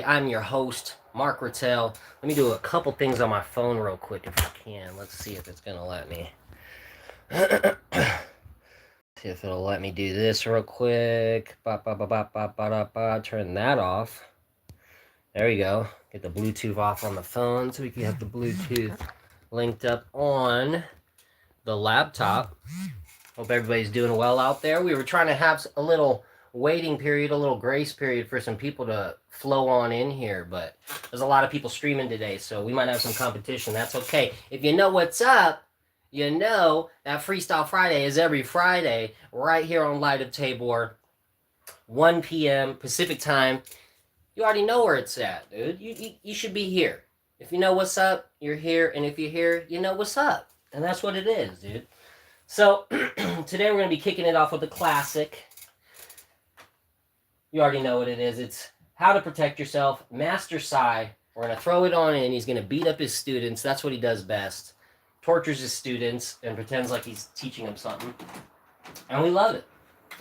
I'm your host, Mark Rattel. Let me do a couple things on my phone real quick if I can. Let's see if it's going to let me. See if it'll let me do this real quick. Turn that off. There we go. Get the Bluetooth off on the phone so we can have the Bluetooth linked up on the laptop. Hope everybody's doing well out there. We were trying to have a little waiting period, a little grace period for some people to flow on in here, but there's a lot of people streaming today, so we might have some competition. That's okay. If you know what's up, you know that Freestyle Friday is every Friday right here on Light of Tabor, 1 p.m. Pacific time. You already know where it's at, dude. You should be here. If you know what's up, you're here, and if you're here, you know what's up. And that's what it is, dude. So, today we're going to be kicking it off with a classic. You already know what it is. It's How to Protect Yourself, Master Psy. We're going to throw it on in. He's going to beat up his students. That's what he does best. Tortures his students and pretends like he's teaching them something. And we love it.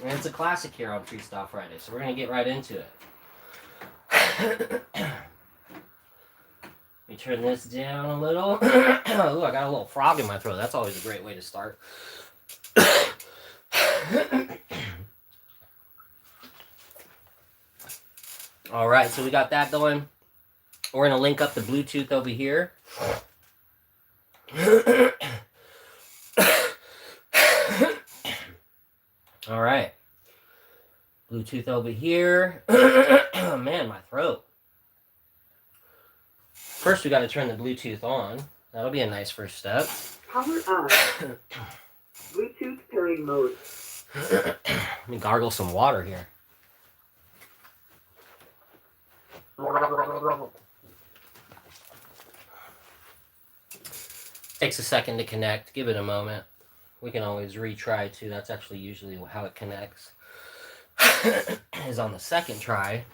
And it's a classic here on Freestyle Friday. So we're going to get right into it. Let me turn this down a little. Ooh, I got a little frog in my throat. That's always a great way to start. All right, so we got that going. We're going to link up the Bluetooth over here. All right. Bluetooth over here. Oh, man, my throat. First, we got to turn the Bluetooth on. That'll be a nice first step. Power on. Bluetooth pairing mode. Let me gargle some water here. Takes a second to connect. Give it a moment. We can always retry too. That's actually usually how it connects. Is on the second try.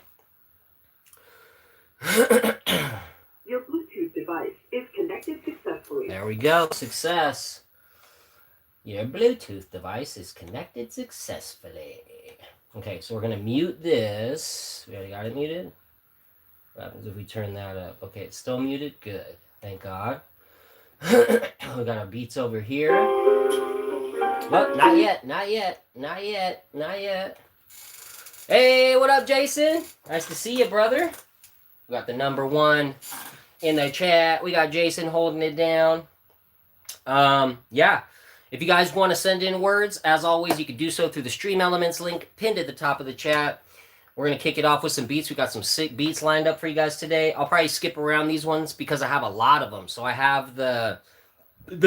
Your Bluetooth device is connected successfully. There we go. Success. Your Bluetooth device is connected successfully. Okay, so we're going to mute this. We already got it muted. What happens if we turn that up? Okay, it's still muted. Good. Thank God. We got our beats over here. Well, not yet. Not yet. Not yet. Not yet. Hey, what up, Jason? Nice to see you, brother. We got the number one in the chat. We got Jason holding it down. Yeah. If you guys want to send in words, as always, you can do so through the Stream Elements link pinned at the top of the chat. We're going to kick it off with some beats. We got some sick beats lined up for you guys today. I'll probably skip around these ones because I have a lot of them. So I have the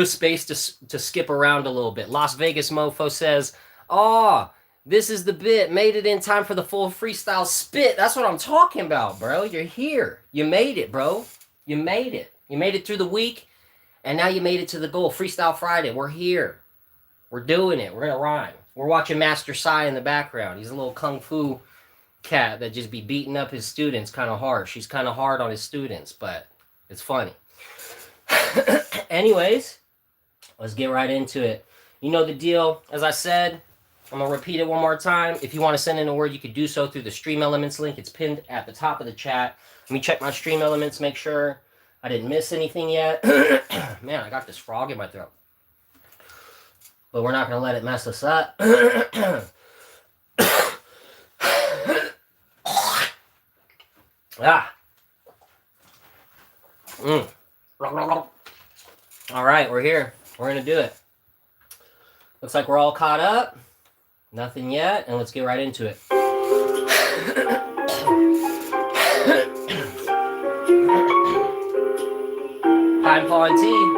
space to skip around a little bit. Las Vegas Mofo says, "Oh, this is the bit. Made it in time for the full freestyle spit." That's what I'm talking about, bro. You're here. You made it, bro. You made it. You made it through the week, and now you made it to the goal. Freestyle Friday. We're here. We're doing it. We're going to rhyme. We're watching Master Psy in the background. He's a little kung fu cat that just be beating up his students kind of harsh. He's kind of hard on his students, but it's funny. Anyways, let's get right into it. You know the deal. As I said, I'm going to repeat it one more time. If you want to send in a word, you can do so through the Stream Elements link. It's pinned at the top of the chat. Let me check my Stream Elements, make sure I didn't miss anything yet. Man, I got this frog in my throat. But we're not going to let it mess us up. All right, we're here. We're going to do it. Looks like we're all caught up. Nothing yet, and let's get right into it. Pineapple and tea.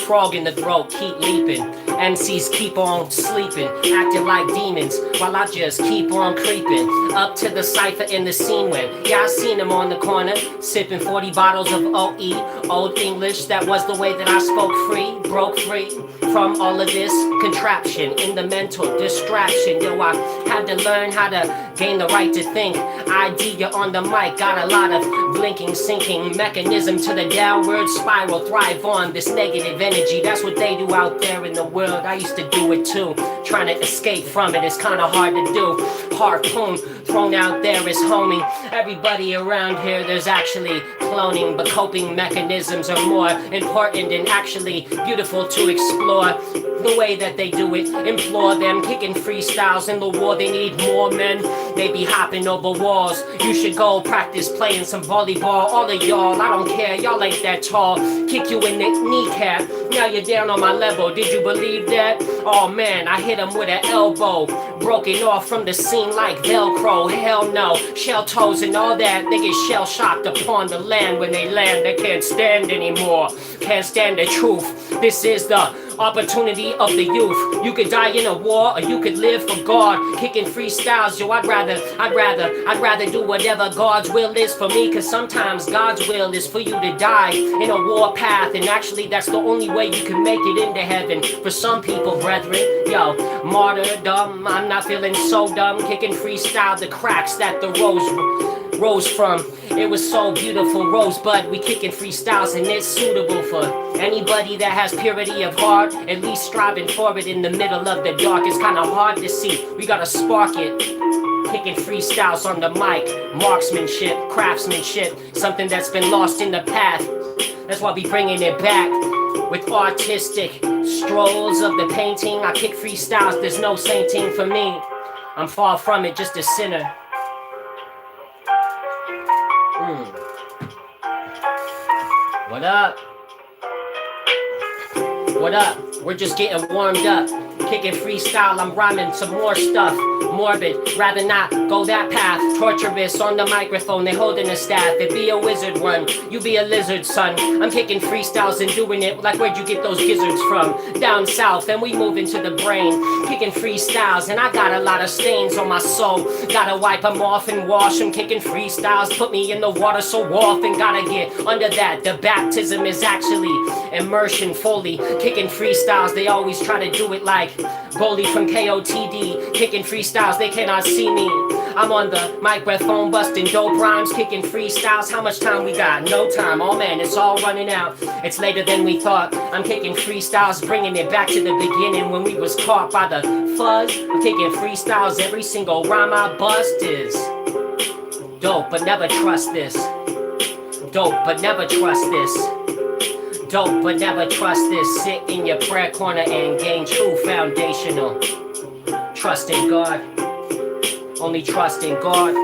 Frog in the throat, keep leaping. MCs keep on sleeping, acting like demons while I just keep on creeping. up to the Cypher in the scene when, yeah, I seen him on the corner, sipping 40 bottles of OE, Old English, that was the way that I spoke free, broke free from all of this contraption in the mental distraction. Yo, I had to learn how to gain the right to think. ID, you're on the mic, got a lot of blinking, sinking mechanism to the downward spiral. Thrive on this negative energy, that's what they do out there in the world. I used to do it too, trying to escape from it, it's kinda hard to do. Harpoon thrown out there is homing everybody around here. There's actually cloning, but coping mechanisms are more important and actually beautiful to explore. The way that they do it, implore them, kicking freestyles in the war. They need more men, they be hopping over walls. You should go practice playing some volleyball. All of y'all, I don't care, y'all ain't that tall. Kick you in the kneecap, now you're down on my level. Did you believe that? Oh man, I hit him with an elbow, broken off from the scene like Velcro. Hell no, shell toes and all that. They get shell shocked upon the land. When they land, they can't stand anymore, can't stand the truth. This is the opportunity of the youth. You could die in a war or you could live for God. Kicking freestyles, yo, I'd rather do whatever God's will is for me. Cause sometimes God's will is for you to die in a war path. And actually that's the only way you can make it into heaven. For some people, brethren, yo, martyrdom, I'm not feeling so dumb. Kicking freestyle, the cracks that the rose from. It was so beautiful, rosebud. We kicking freestyles and it's suitable for anybody that has purity of heart, at least striving for it in the middle of the dark. It's kind of hard to see, we gotta spark it. Kicking freestyles on the mic, marksmanship, craftsmanship, something that's been lost in the path. That's why we bringing it back with artistic strolls of the painting. I kick freestyles, there's no sainting for me. I'm far from it, just a sinner. What up? What up? We're just getting warmed up. Kicking freestyle, I'm rhyming some more stuff. Morbid, rather not go that path. Torturous on the microphone, they holding a staff. It be a wizard one, you be a lizard, son. I'm kicking freestyles and doing it like where'd you get those gizzards from? Down south, and we move into the brain. Kicking freestyles, and I got a lot of stains on my soul. Gotta wipe them off and wash them. Kicking freestyles, put me in the water so often. Gotta get under that, the baptism is actually immersion fully. Kicking freestyles, they always try to do it like Goldie from KOTD. Kicking freestyles, they cannot see me. I'm on the microphone busting dope rhymes, kicking freestyles. How much time we got? No time. Oh man, it's all running out. It's later than we thought. I'm kicking freestyles, bringing it back to the beginning when we was caught by the fuzz. I'm kicking freestyles, every single rhyme I bust is dope, but never trust this. Dope, but never trust this. Dope, but never trust this. Sit in your prayer corner and gain true foundational. Trust in God. Only trust in God.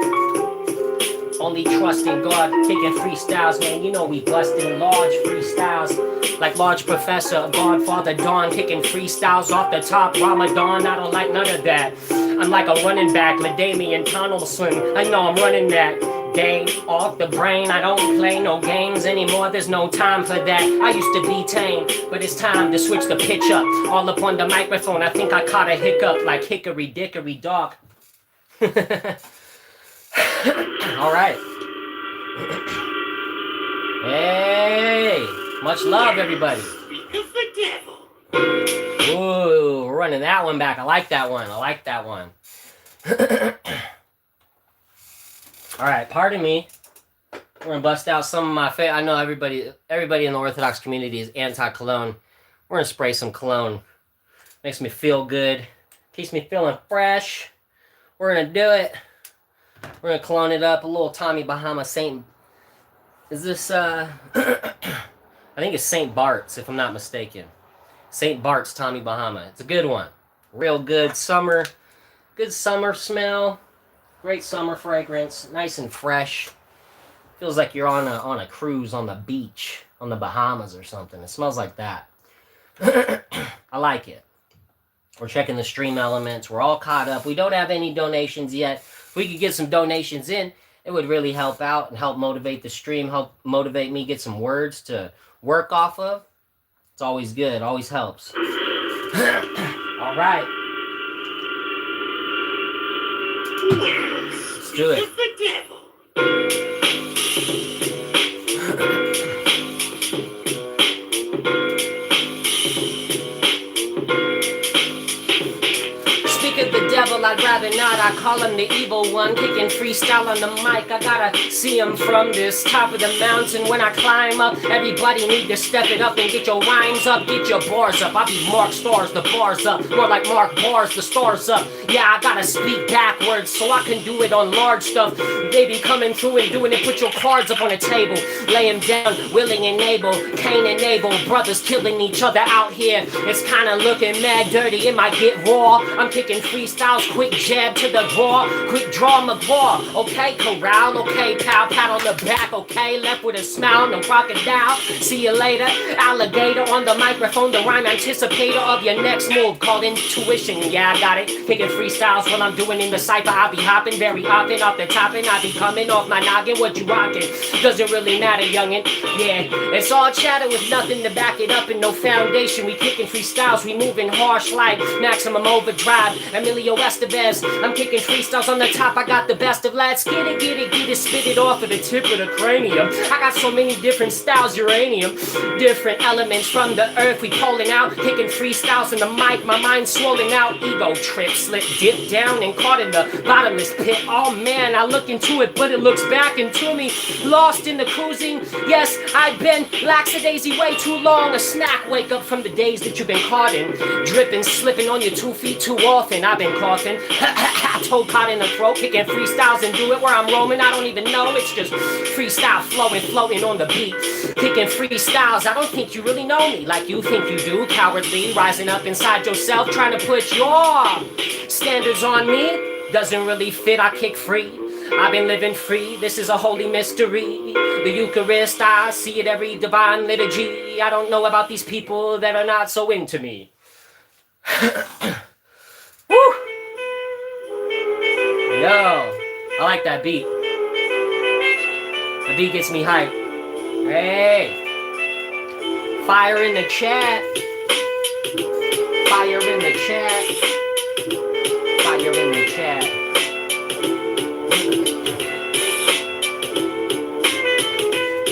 Only trust in God. Kicking freestyles, man. You know we busting large freestyles. Like Large Professor, Godfather Don. Kicking freestyles off the top. Ramadan, I don't like none of that. I'm like a running back. LaDainian Tomlinson. I know I'm running that. Game off the brain, I don't play no games anymore, there's no time for that. I used to be tame, but it's time to switch the pitch up. All up on the microphone, I think I caught a hiccup like hickory dickory dock. Alright. Hey, much love everybody. Ooh, we're running that one back. I like that one. All right, pardon me. We're gonna bust out some of my favorite. I know everybody in the Orthodox community is anti-cologne. We're gonna spray some cologne. Makes me feel good. Keeps me feeling fresh. We're gonna do it. We're gonna cologne it up. A little Tommy Bahama Saint. Is this I think it's Saint Bart's, if I'm not mistaken. Saint Bart's Tommy Bahama. It's a good one. Real good summer smell. Great summer fragrance, nice and fresh. Feels like you're on a cruise on the beach, on the Bahamas or something. It smells like that. I like it. We're checking the stream elements. We're all caught up. We don't have any donations yet. If we could get some donations in, it would really help out and help motivate the stream, help motivate me, get some words to work off of. It's always good, always helps. All right. do it. Speak of the devil, I'd rather not. I call him the evil one, kicking freestyle on the mic. I gotta see him from this top of the mountain. When I climb up, everybody need to step it up and get your rhymes up, get your bars up. I be Mark Stars, the bars up. More like Mark Bars, the stars up. Yeah, I gotta speak backwards so I can do it on large stuff. They be coming through and doing it. Put your cards up on the table. Lay them down, willing and able. Cain and Abel, brothers killing each other out here. It's kinda looking mad dirty. It might get raw. I'm kicking freestyles, quick jab to the draw, quick draw McGraw. Okay, corral, okay, pow, pat on the back, okay, left with a smile, no crocodile. See you later, alligator on the microphone, the rhyme anticipator of your next move called intuition. Yeah, I got it. Kicking freestyles when I'm doing in the Cypher. I be hopping very often off the top and I be coming off my noggin. What you rocking? Doesn't really matter, youngin'. Yeah, it's all chatter with nothing to back it up and no foundation. We kicking freestyles, we moving harsh like maximum overdrive. Emilio Estevez, I'm kicking freestyles on the top. I got the best of lads. Get it, spit it off of the tip of the cranium. I got so many different styles, uranium. Different elements from the earth we pulling out. Kicking freestyles in the mic, my mind swollen out. Ego trip, slip, dip down and caught in the bottomless pit. Oh man, I look into it, but it looks back into me. Lost in the cruising. Yes, I've been lackadaisy way too long. A snack, wake up from the days that you've been caught in. Dripping, slipping on your 2 feet too often. I've been coughing, toe caught in the throat, kicking freestyles and do it where I'm roaming. I don't even know, it's just freestyle flowing, floating on the beat. Kicking freestyles, I don't think you really know me like you think you do. Cowardly, rising up inside yourself, trying to put your standards on me. Doesn't really fit, I kick free. I've been living free, this is a holy mystery. The Eucharist, I see it every divine liturgy. I don't know about these people that are not so into me. Woo! Yo, I like that beat. The beat gets me hyped. Hey, fire in the chat. Fire in the chat. Fire in the chat.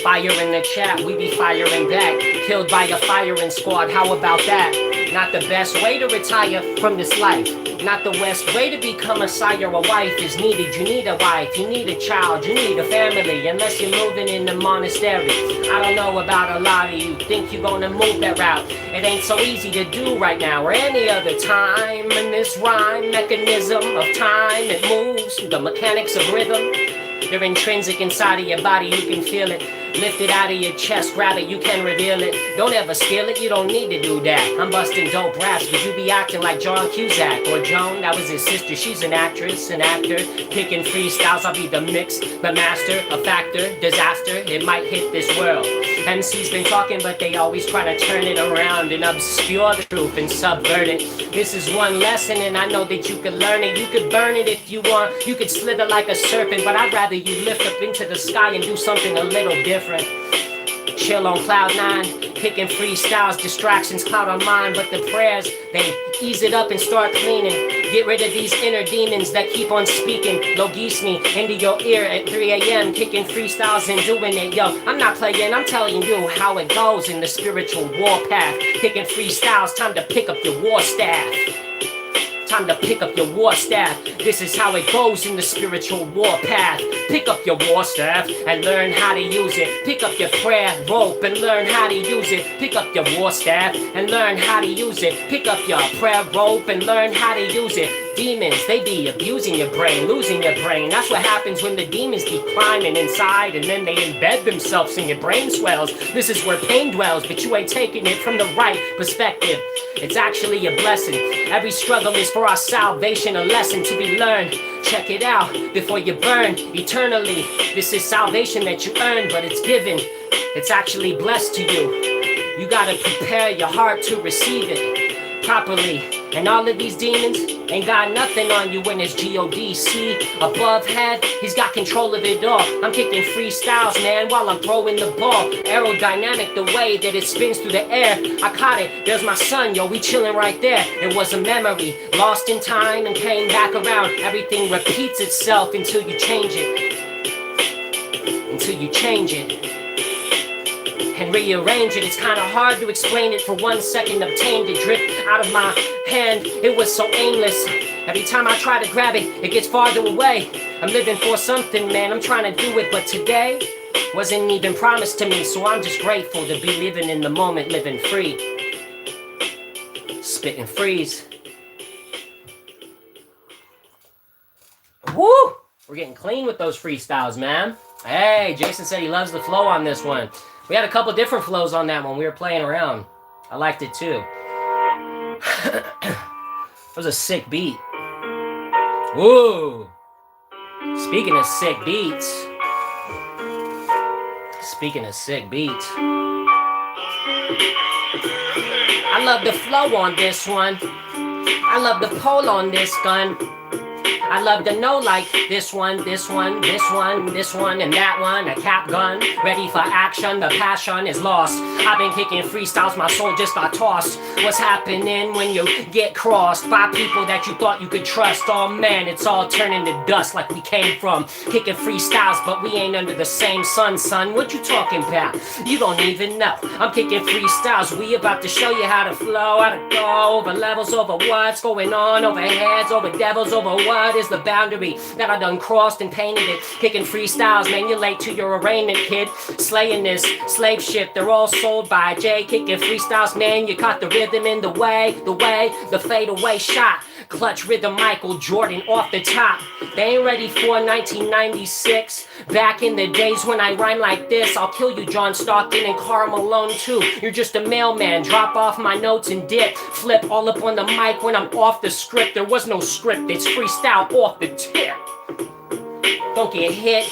Fire in the chat, we be firing back. Killed by a firing squad, how about that? Not the best way to retire from this life. Not the best way to become a sire. A wife is needed. You need a wife. You need a child. You need a family. Unless you're moving in the monastery. I don't know about a lot of you. Think you're gonna move that route. It ain't so easy to do right now or any other time. In this rhyme mechanism of time, it moves. The mechanics of rhythm. They're intrinsic inside of your body. You can feel it. Lift it out of your chest, grab it, you can reveal it. Don't ever steal it, you don't need to do that. I'm busting dope raps, but you be acting like John Cusack. Or Joan, that was his sister, she's an actress, an actor. Kicking freestyles, I'll be the mix, the master, a factor, disaster. It might hit this world. MC's been talking, but they always try to turn it around and obscure the truth and subvert it. This is one lesson, and I know that you can learn it. You could burn it if you want, you could slither like a serpent, but I'd rather you lift up into the sky and do something a little different. Chill on cloud 9, kicking freestyles, distractions cloud our mind, but the prayers, they ease it up and start cleaning. Get rid of these inner demons that keep on speaking. Logisme into your ear at 3 a.m. Kicking freestyles and doing it. Yo, I'm not playing, I'm telling you how it goes in the spiritual war path. Kicking freestyles, time to pick up your war staff. Time to pick up your war staff. This is how it goes in the spiritual war path. Pick up your war staff and learn how to use it. Pick up your prayer rope and learn how to use it. Pick up your war staff and learn how to use it. Pick up your prayer rope and learn how to use it. Demons, they be abusing your brain, losing your brain. That's what happens when the demons keep climbing inside and then they embed themselves in your brain swells. This is where pain dwells, but you ain't taking it from the right perspective. It's actually a blessing. Every struggle is for our salvation, a lesson to be learned. Check it out before you burn eternally. This is salvation that you earn, but it's given. It's actually blessed to you. You gotta prepare your heart to receive it properly. And all of these demons ain't got nothing on you when it's G-O-D-C. Above head, he's got control of it all. I'm kicking freestyles, man, while I'm throwing the ball. Aerodynamic, the way that it spins through the air. I caught it, there's my son, yo, we chilling right there. It was a memory, lost in time and came back around. Everything repeats itself until you change it. Until you change it and rearrange it. It's kind of hard to explain it. For 1 second obtained it, dripped out of my hand. It was so aimless. Every time I try to grab it, it gets farther away. I'm living for something, man, I'm trying to do it. But today wasn't even promised to me. So I'm just grateful to be living in the moment, living free. Spit and freeze. Woo! We're getting clean with those freestyles, man. Hey, Jason said he loves the flow on this one. We had a couple different flows on that one. We were playing around. I liked it too. It was a sick beat. Woo! Speaking of sick beats. I love the flow on this one. I love the pole on this gun. I love to know like this one, and that one, a cap gun, ready for action, the passion is lost. I've been kicking freestyles, my soul just got tossed. What's happening when you get crossed by people that you thought you could trust? Oh man, it's all turning to dust like we came from. Kicking freestyles, but we ain't under the same sun, son. What you talking about? You don't even know. I'm kicking freestyles, we about to show you how to flow, how to go over levels, over what's going on, over heads, over devils, over what is the boundary that I done crossed and painted it. Kicking freestyles, man, you're late to your arraignment, kid. Slaying this slave ship, they're all sold by Jay. Kicking freestyles, man, you caught the rhythm in the way, the fadeaway shot. Clutch rhythm, Michael Jordan off the top. They ain't ready for 1996. Back in the days when I rhyme like this, I'll kill you, John Stockton and Karl Malone too. You're just a mailman, drop off my notes and dip. Flip all up on the mic when I'm off the script. There was no script, it's freestyle off the tip. Don't get hit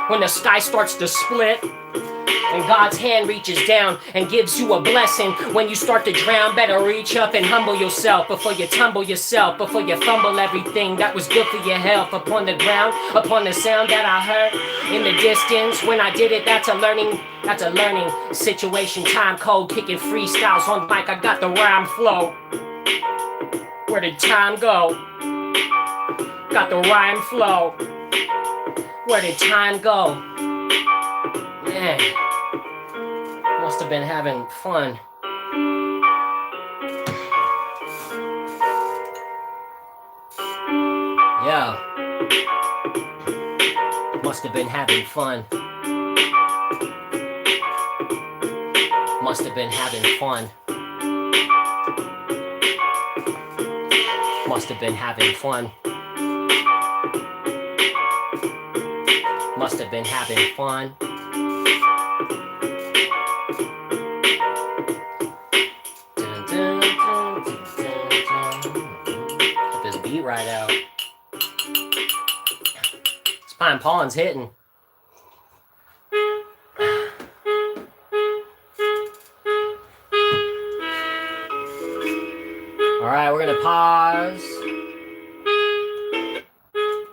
when the sky starts to split and God's hand reaches down and gives you a blessing. When you start to drown, better reach up and humble yourself before you tumble yourself, before you fumble everything that was good for your health. Upon the ground, upon the sound that I heard in the distance when I did it, that's a learning situation. Time code, kicking freestyles on the mic, I got the rhyme flow. Where did time go? Got the rhyme flow. Where did time go? Man, must have been having fun. Yeah. Must have been having fun. Must have been having fun. Must have been having fun. Must have been having fun. Get this beat right out. This Pine Pollen's hitting. Alright, we're gonna pause.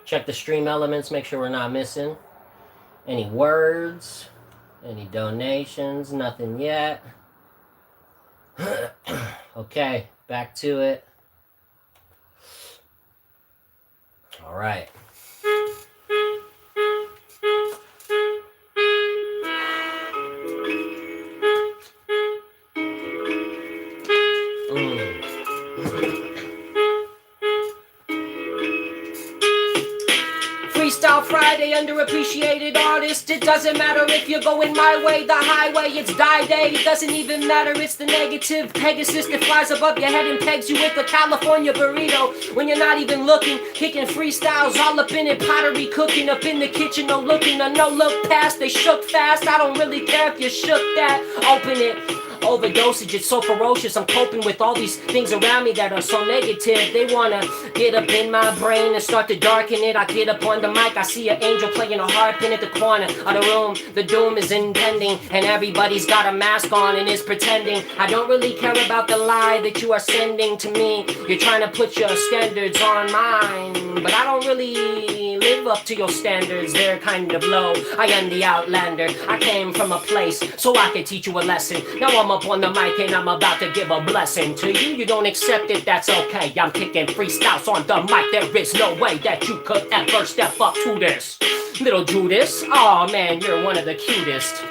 Check the stream elements, make sure we're not missing any words, any donations, nothing yet. Okay, back to it. All right. Freestyle Friday, underappreciated artist. It doesn't matter if you're going my way, the highway, it's die day. It doesn't even matter, it's the negative Pegasus that flies above your head and pegs you with a California burrito. When you're not even looking, kicking freestyles all up in it, pottery cooking up in the kitchen, no looking, or no look past. They shook fast, I don't really care if you shook that. Open it. Overdosage, it's so ferocious. I'm coping with all these things around me that are so negative. They wanna get up in my brain and start to darken it. I get up on the mic, I see an angel playing a harp in at the corner of the room. The doom is impending, and everybody's got a mask on and is pretending. I don't really care about the lie that you are sending to me. You're trying to put your standards on mine, but I don't really live up to your standards. They're kind of low. I am the outlander. I came from a place so I could teach you a lesson. Now I'm up on the mic and I'm about to give a blessing to you. You don't accept it, that's okay. I'm kicking freestyles on the mic. There is no way that you could ever step up to this. Little Judas, oh man, you're one of the cutest.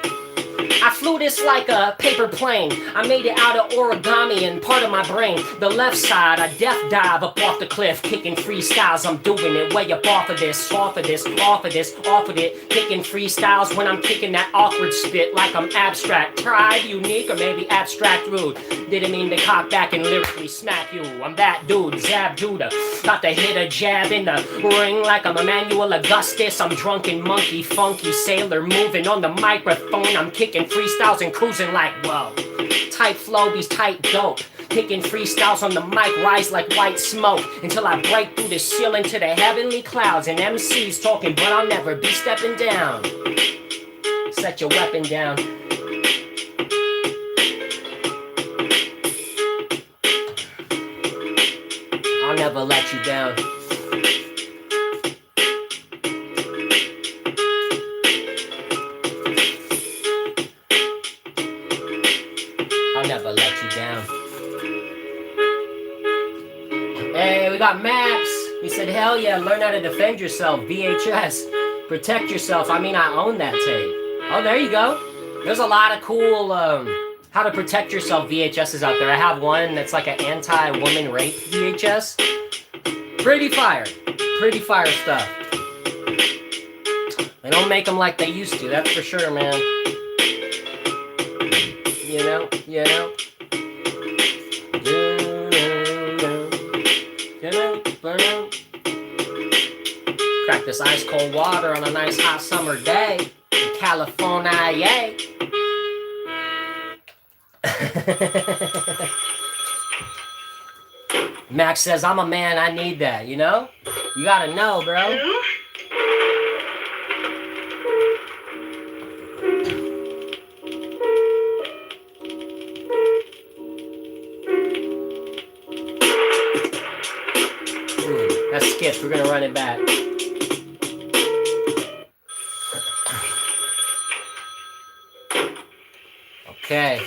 I flew this like a paper plane. I made it out of origami and part of my brain. The left side, I death dive up off the cliff, kicking freestyles. I'm doing it way up off of this, off of this, off of this, off of it. Kicking freestyles when I'm kicking that awkward spit like I'm abstract. Tried, unique, or maybe abstract rude. Didn't mean to cock back and lyrically smack you. I'm that dude, Zab Judah. Got to hit a jab in the ring like I'm Emmanuel Augustus. I'm drunken monkey, funky sailor moving on the microphone. I'm kicking freestyles and cruising like, whoa. Tight flow, these tight dope. Kicking freestyles on the mic, rise like white smoke. Until I break through the ceiling to the heavenly clouds. And MCs talking, but I'll never be stepping down. Set your weapon down. I'll never let you down. I'll never let you down. Hey, we got Max. He said, hell yeah, learn how to defend yourself. VHS. Protect yourself. I mean, I own that tape. Oh, there you go. There's a lot of cool how to protect yourself VHSs out there. I have one that's like an anti-woman rape VHS. Pretty fire. Pretty fire stuff. They don't make them like they used to, that's for sure, man. You know, you know. Crack this ice cold water on a nice hot summer day in California, yay. Max says, I'm a man, I need that, you know? You gotta know, bro. That's skipped, we're gonna run it back. Okay.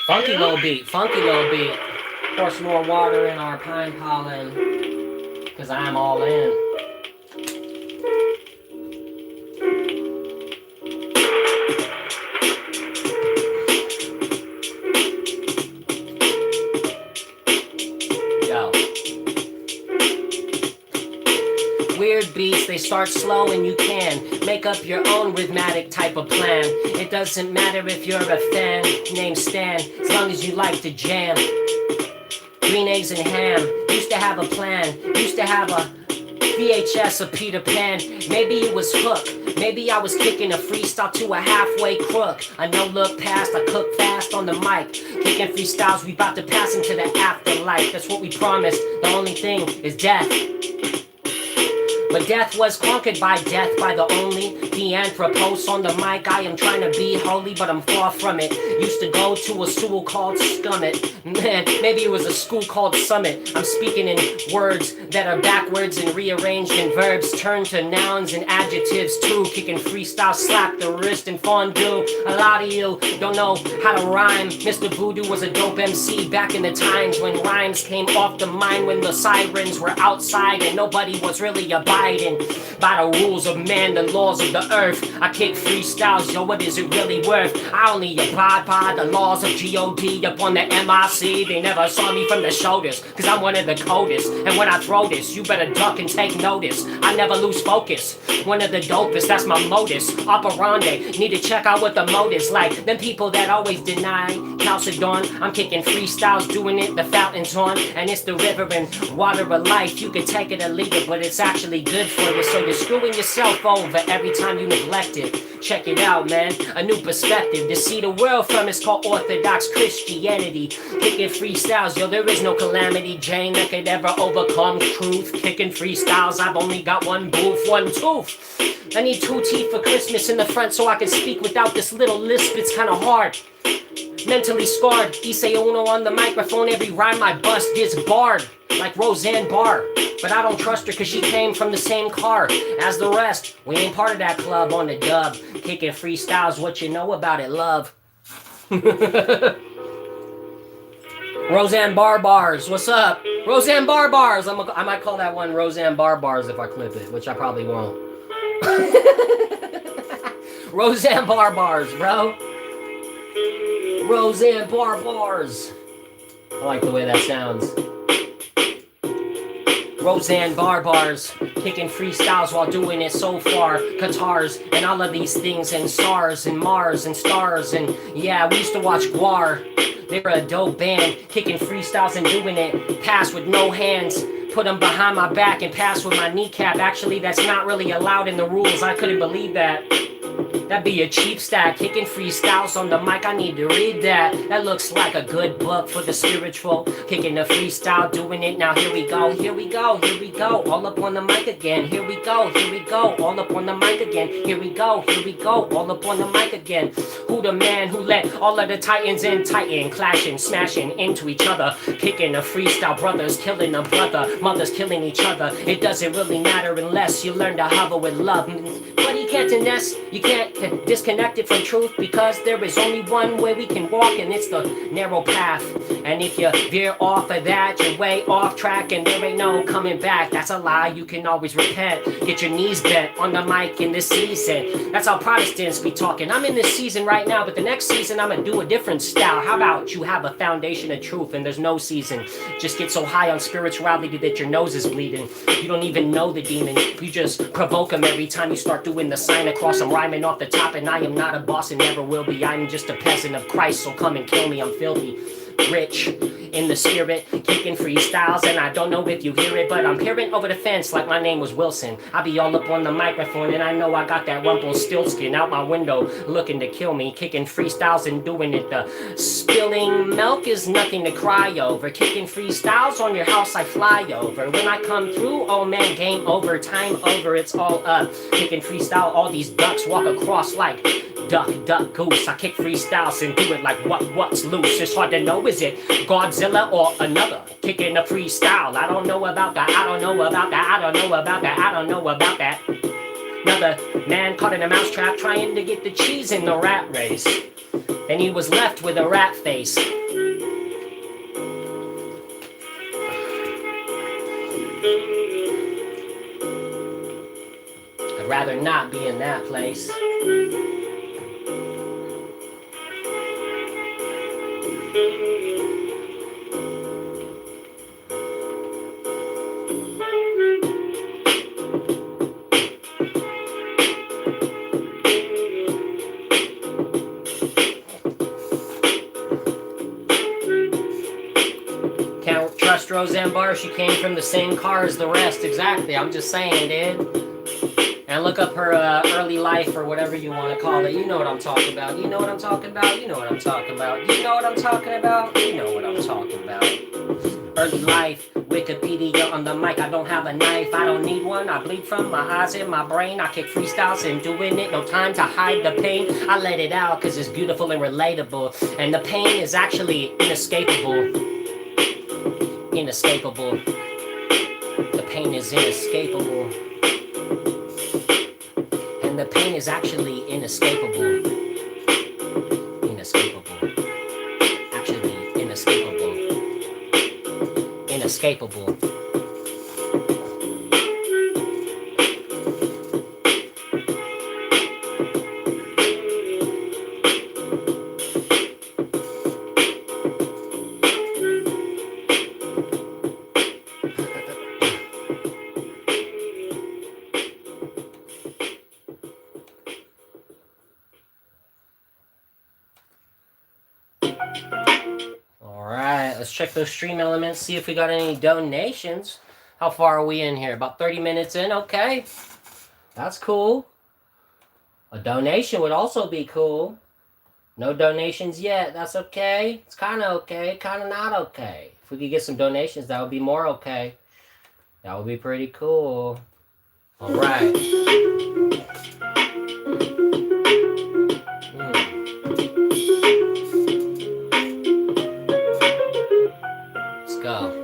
Funky little beat, funky little beat. Pour some more water in our pine pollen, because I'm all in. Yo. Weird beats, they start slow and you can make up your own rhythmatic type of plan. It doesn't matter if you're a fan, name Stan, as long as you like to jam. Green eggs and ham, used to have a plan, used to have a VHS of Peter Pan. Maybe it was Hook, maybe I was kicking a freestyle to a halfway crook. A no look past, I cook fast on the mic. Kicking freestyles, we about to pass into the afterlife. That's what we promised, the only thing is death. But death was conquered by death, by the only Theanthropos on the mic. I am trying to be holy, but I'm far from it. Used to go to a school called Scummit. Man, maybe it was a school called Summit. I'm speaking in words that are backwards and rearranged in verbs. Turned to nouns and adjectives too. Kicking freestyle, slap the wrist and fondue. A lot of you don't know how to rhyme. Mr. Voodoo was a dope MC back in the times when rhymes came off the mind, when the sirens were outside and nobody was really abiding by the rules of man, the laws of the earth. I kick freestyles, yo, what is it really worth? I only abide by the laws of G.O.D. up on the MIC. They never saw me from the shoulders, cause I'm one of the coldest. And when I throw this, you better duck and take notice. I never lose focus, one of the dopest, that's my modus operandi. Need to check out what the motive's like. Them people that always deny Chalcedon. I'm kicking freestyles, doing it, the fountain's on. And it's the river and water of life. You can take it or leave it, but it's actually good for you, so you're screwing yourself over every time you neglect it. Check it out, man, a new perspective to see the world from. It's called Orthodox Christianity. Kicking freestyles, yo, there is no calamity, Jane, that could ever overcome truth. Kicking freestyles, I've only got one booth, one tooth. I need 2 teeth for Christmas in the front so I can speak without this little lisp. It's kinda hard. Mentally scarred, Issei Uno on the microphone. Every rhyme I bust gets barred, like Roseanne Barr. But I don't trust her cause she came from the same car as the rest. We ain't part of that club on the dub. Kicking freestyles, what you know about it, love. Roseanne Barr bars, what's up? Roseanne Barr bars, I might call that one Roseanne Barr bars if I clip it, which I probably won't. Roseanne Barr bars, bro. Roseanne Barr bars. I like the way that sounds. Roseanne Barr bars, kicking freestyles while doing it so far. Guitars and all of these things, and stars and Mars and stars, and yeah, we used to watch Guar. They were a dope band, kicking freestyles and doing it. Pass with no hands, put them behind my back and pass with my kneecap. Actually, that's not really allowed in the rules. I couldn't believe that. That'd be a cheap stack, kicking freestyles on the mic, I need to read that. That looks like a good book for the spiritual. Kicking the freestyle, doing it, now here we go, here we go, here we go. All up on the mic again, here we go, here we go. All up on the mic again, here we go, here we go. All up on the mic again. Who the man who let all of the titans in titan, clashing, smashing into each other. Kicking a freestyle, brothers killing a brother, mothers killing each other. It doesn't really matter unless you learn to hover with love. But you can't finesse, you can't disconnect it from truth, because there is only one way we can walk, and it's the narrow path. And if you veer off of that, you're way off track, and there ain't no coming back. That's a lie, you can always repent. Get your knees bent on the mic in this season. That's how Protestants be talking. I'm in this season right now, but the next season I'm gonna do a different style. How about you have a foundation of truth and there's no season? Just get so high on spirituality that your nose is bleeding. You don't even know the demon, you just provoke them every time you start doing the sign across. I'm rhyming off the top, and I am not a boss and never will be. I'm just a peasant of Christ, so come and kill me, I'm filthy. Rich in the spirit, kicking freestyles, and I don't know if you hear it, but I'm peering over the fence like my name was Wilson. I be all up on the microphone, and I know I got that Rumpelstiltskin out my window looking to kill me. Kicking freestyles and doing it. The spilling milk is nothing to cry over. Kicking freestyles on your house I fly over. When I come through, oh man, game over, time over, it's all up. Kicking freestyle, all these ducks walk across like duck, duck, goose. I kick freestyles and do it like what's loose. It's hard to know, is it Godzilla or another? Kicking a freestyle. I don't know about that, I don't know about that, I don't know about that, I don't know about that. Another man caught in a mousetrap trying to get the cheese in the rat race. Then he was left with a rat face. I'd rather not be in that place. Can't trust Roseanne Barr, she came from the same car as the rest. Exactly, I'm just saying, dude. And look up her early life, or whatever you want to call it. You know what I'm talking about. You know what I'm talking about. You know what I'm talking about. You know what I'm talking about. You know what I'm talking about. Early life, Wikipedia on the mic. I don't have a knife, I don't need one. I bleed from my eyes and my brain. I kick freestyles and doing it. No time to hide the pain. I let it out cause it's beautiful and relatable. And the pain is actually inescapable. Inescapable. The pain is inescapable. And the pain is actually inescapable. Inescapable. Actually inescapable. Inescapable. Let's check those stream elements, see if we got any donations. How far are we in here? About 30 minutes in? Okay. That's cool. A donation would also be cool. No donations yet. That's okay. It's kind of okay. Kind of not okay. If we could get some donations, that would be more okay. That would be pretty cool. All right. Let's go.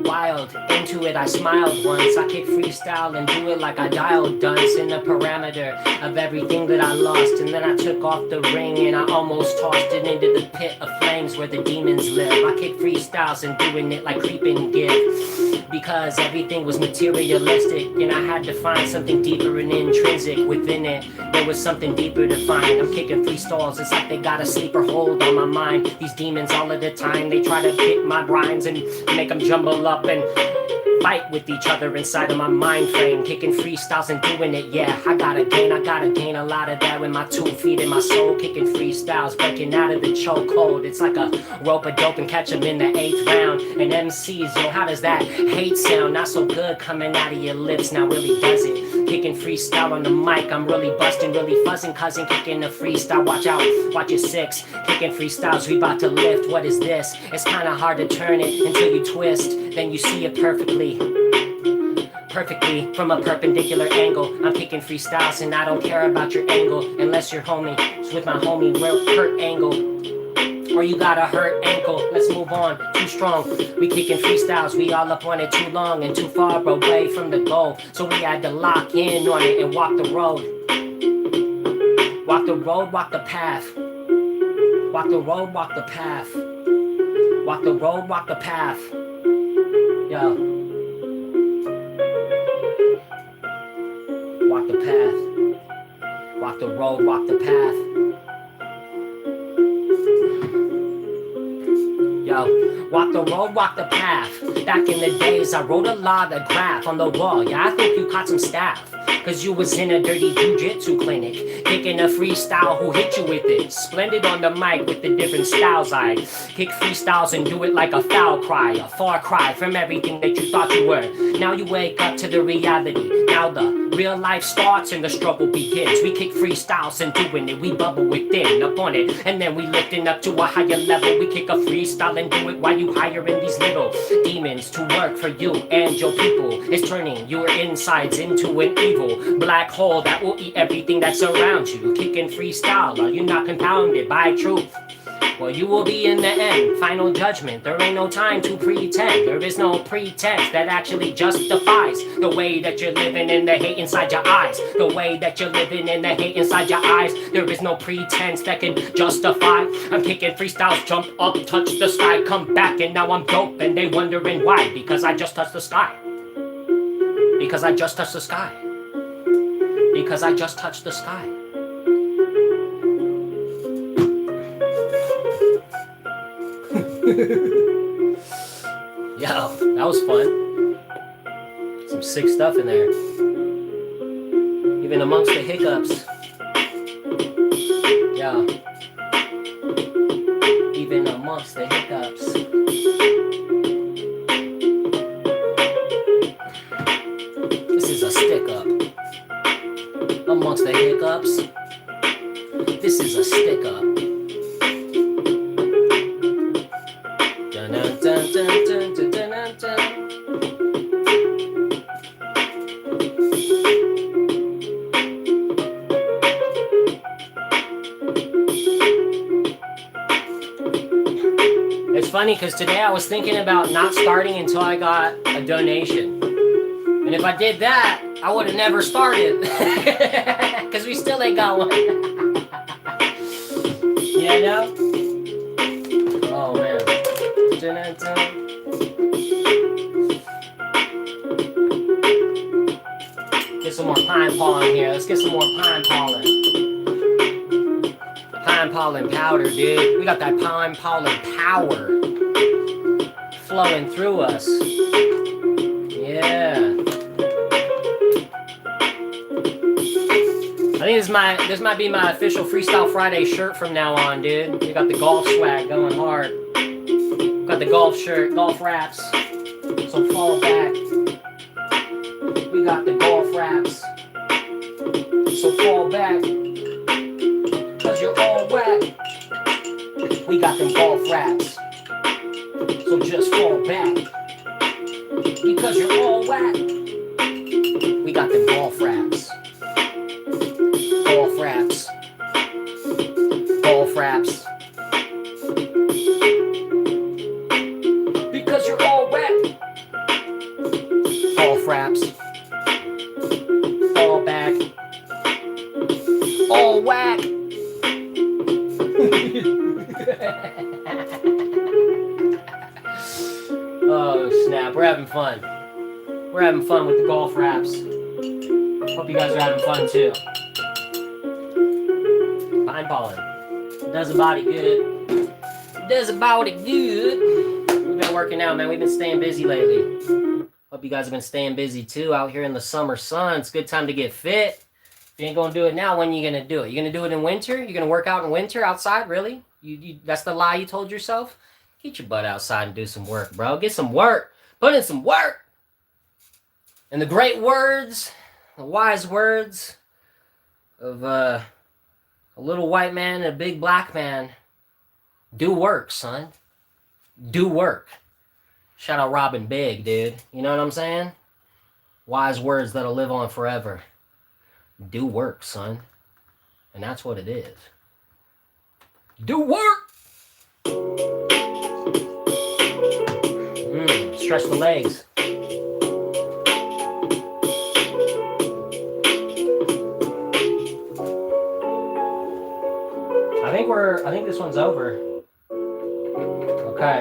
Wild, into it I smiled once. I kick freestyle and do it like I dialed dunce in the parameter of everything that I lost. And then I took off the ring and I almost tossed it into the pit of flames where the demons live. I kick freestyles and doing it like creeping gift, because everything was materialistic and I had to find something deeper and intrinsic within it. There was something deeper to find. I'm kicking freestyles, it's like they got a sleeper hold on my mind. These demons all of the time, they try to get my rhymes and make them jumble up and fight with each other inside of my mind frame. Kicking freestyles and doing it, yeah. I gotta gain a lot of that with my 2 feet in my soul. Kicking freestyles, breaking out of the chokehold. It's like a rope a dope and catch 'em in the 8th round. And MCs, yo, how does that hate sound? Not so good coming out of your lips, now really does it. Kicking freestyle on the mic, I'm really busting, really fuzzing, cousin, kicking the freestyle. Watch out, watch your 6. Kicking freestyles, we about to lift. What is this? It's kinda hard to turn it until you twist. Then you see it perfectly from a perpendicular angle. I'm kicking freestyles and I don't care about your angle, unless you're homies with my homie Hurt Angle, or you got a hurt ankle. Let's move on. Too strong. We kicking freestyles. We all up on it too long and too far away from the goal. So we had to lock in on it and walk the road. Walk the road, walk the path. Walk the road, walk the path. Walk the road, walk the path. Yo. Walk the path. Walk the road, walk the path. Yo, walk the road, walk the path. Back in the days, I wrote a lot of graph on the wall. Yeah, I think you caught some staff, cause you was in a dirty jiu-jitsu clinic, kicking a freestyle, who hit you with it? Splendid on the mic with the different styles. I kick freestyles and do it like a foul cry, a far cry from everything that you thought you were. Now you wake up to the reality. Now the real life starts and the struggle begins. We kick freestyles and doing it, we bubble within, up on it, and then we lifting up to a higher level. We kick a freestyle and do it while you hiring these little demons to work for you and your people. It's turning your insides into an evil black hole that will eat everything that's around you. Kicking freestyle, are you not compounded by truth? Well, you will be in the end, final judgment. There ain't no time to pretend. There is no pretense that actually justifies the way that you're living and the hate inside your eyes. The way that you're living and the hate inside your eyes. There is no pretense that can justify. I'm kicking freestyles, jump up, touch the sky, come back, and now I'm dope. And they wondering why, because I just touched the sky. Because I just touched the sky. Because I just touched the sky. Yo, that was fun. Some sick stuff in there. Even amongst the hiccups. Yeah. Even amongst the hiccups. This is a stick up. Amongst the hiccups. This is a stick up. It's funny because today I was thinking about not starting until I got a donation. And if I did that, I would have never started. Because we still ain't got one. You know? Oh man. Get some more pine pollen here. Let's get some more pine pollen. Pine pollen powder, dude. We got that pine pollen power flowing through us. Yeah. I think this might be my official Freestyle Friday shirt from now on, dude. We got the golf swag going hard. Got the golf shirt, golf wraps. So fall back. We got the golf wraps. So fall back. Cause you're all whack. We got them golf wraps. So just fall back. Because you're all whack. We got them golf wraps. Golf wraps. Golf wraps. Because you're all whack. Golf wraps. Fall back. All whack. Oh snap, we're having fun. We're having fun with the golf wraps. Hope you guys are having fun too. Pine pollen. Does a body good. Does a body good. We've been working out, man. We've been staying busy lately. Hope you guys have been staying busy too out here in the summer sun. It's a good time to get fit. If you ain't gonna do it now, when are you gonna do it? You gonna do it in winter? You're gonna work out in winter outside? Really? You that's the lie you told yourself? Get your butt outside and do some work, bro. Get some work. Put in some work. And the great words, the wise words of a little white man and a big black man. Do work, son. Do work. Shout out Robin Big, dude. You know what I'm saying? Wise words that'll live on forever. Do work, son. And that's what it is. Do work! Stretch the legs. I think this one's over. Okay.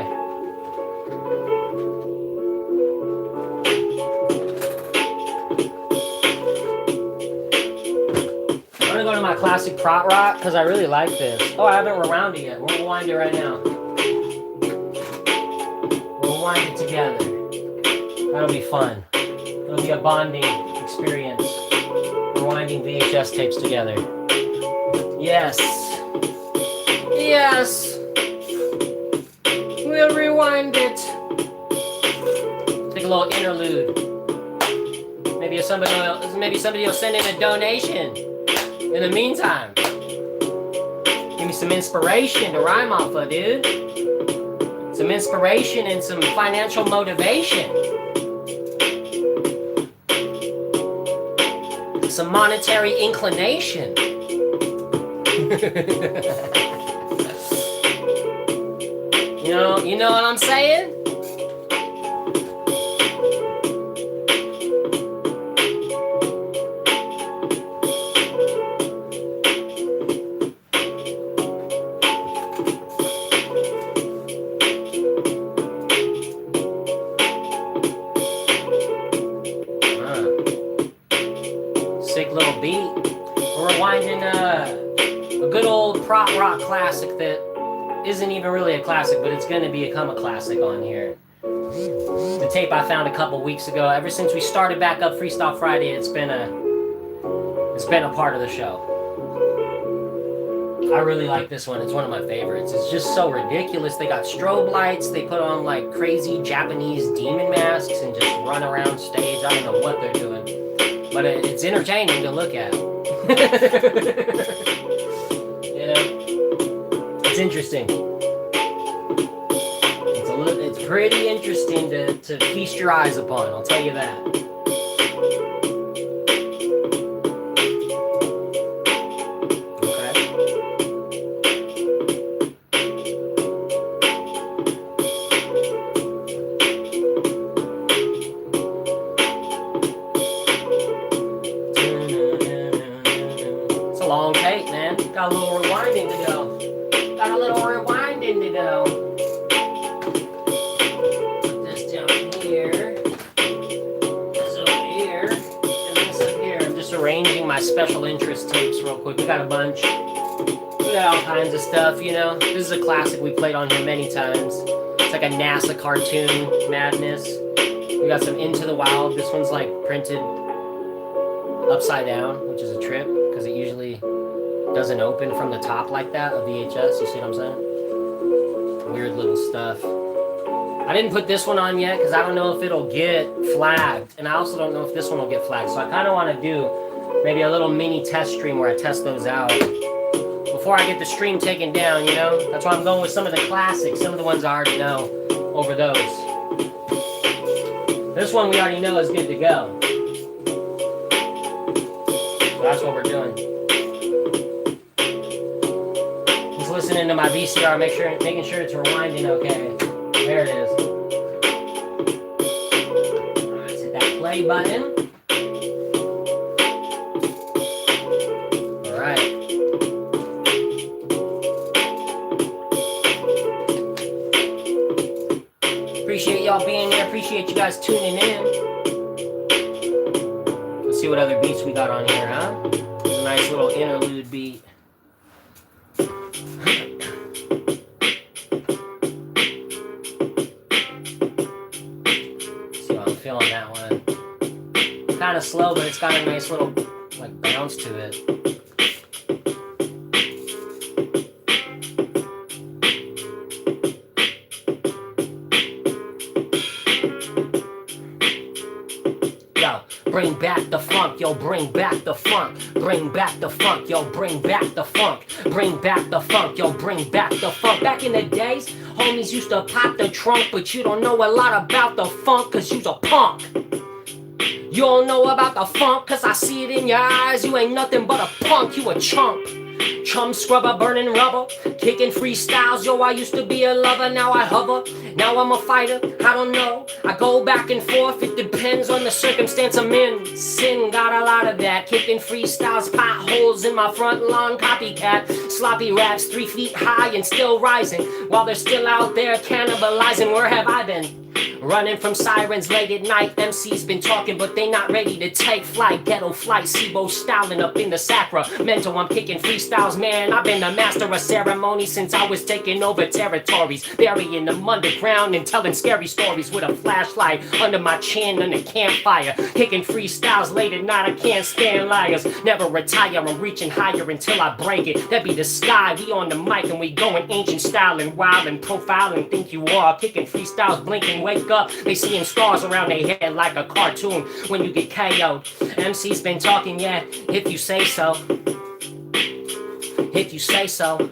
I'm gonna go to my classic prot rock because I really like this. Oh, I haven't rewound it yet. We'll rewind it right now. We'll rewind it together. That'll be fun. It'll be a bonding experience. Rewinding VHS tapes together. Yes. Yes. We'll rewind it. Take a little interlude. Maybe somebody will send in a donation. In the meantime, give me some inspiration to rhyme off of, dude. Some inspiration and some financial motivation. Some monetary inclination. You know what I'm saying? Sick little beat. We're rewinding a good old prot rock classic that isn't even really a classic, but it's going to become a classic on here. The tape I found a couple weeks ago. Ever since we started back up Freestyle Friday, it's been a part of the show. I really like this one. It's one of my favorites. It's just so ridiculous. They got strobe lights. They put on like crazy Japanese demon masks and just run around stage. I don't know what they're doing, but it's entertaining to look at. It's interesting. It's pretty interesting to feast your eyes upon, I'll tell you that. It's a long tape, man. Got a little rewinding to go. Got a little rewinding to go. Put this down here. This over here. And this up here. I'm just arranging my special interest tapes real quick. We got a bunch. We got all kinds of stuff, you know. This is a classic we played on here many times. It's like a NASA cartoon madness. We got some Into the Wild. This one's like printed upside down, which is a trip. because it usually doesn't open from the top like that, a VHS. You see what I'm saying? Weird little stuff. I didn't put this one on yet because I don't know if it'll get flagged. And I also don't know if this one will get flagged. So I kind of want to do maybe a little mini test stream where I test those out before I get the stream taken down, you know? That's why I'm going with some of the classics, some of the ones I already know over those. This one we already know is good to go. So that's what we're doing. Just listening to my VCR, making sure it's rewinding okay. There it is. Let's hit that play button. All right. Appreciate y'all being here. Appreciate you guys tuning in. Let's see what other beats we got on here, huh? A nice little interlude beat. Feeling that one. Kind of slow, but it's got a nice little like bounce to it. Yo, bring back the funk, yo, bring back the funk. Bring back the funk, yo, bring back the funk. Bring back the funk, yo, bring back the funk. Back in the days, homies used to pop the trunk, but you don't know a lot about the funk, cause you's a punk. You don't know about the funk, cause I see it in your eyes. You ain't nothing but a punk, you a chump. Chum scrubber, burning rubber, kicking freestyles. Yo, I used to be a lover, now I hover. Now I'm a fighter, I don't know. I go back and forth, it depends on the circumstance I'm in. Sin got a lot of that, kicking freestyles, potholes in my front lawn, copycat. Sloppy raps 3 feet high and still rising, while they're still out there cannibalizing. Where have I been? Running from sirens late at night. MC's been talking, but they not ready to take flight. Ghetto flight, SIBO styling up in the Sacramento. I'm kicking freestyles, man. I've been the master of ceremony since I was taking over territories, burying them underground and telling scary stories with a flashlight under my chin and a campfire. Kicking freestyles late at night, I can't stand liars. Never retire, I'm reaching higher until I break it. That be the sky, we on the mic and we going ancient style and wild and profiling. Think you are kicking freestyles, blinking, wake up, they seeing stars around their head like a cartoon when you get KO'd. MC's been talking, yeah, if you say so. If you say so.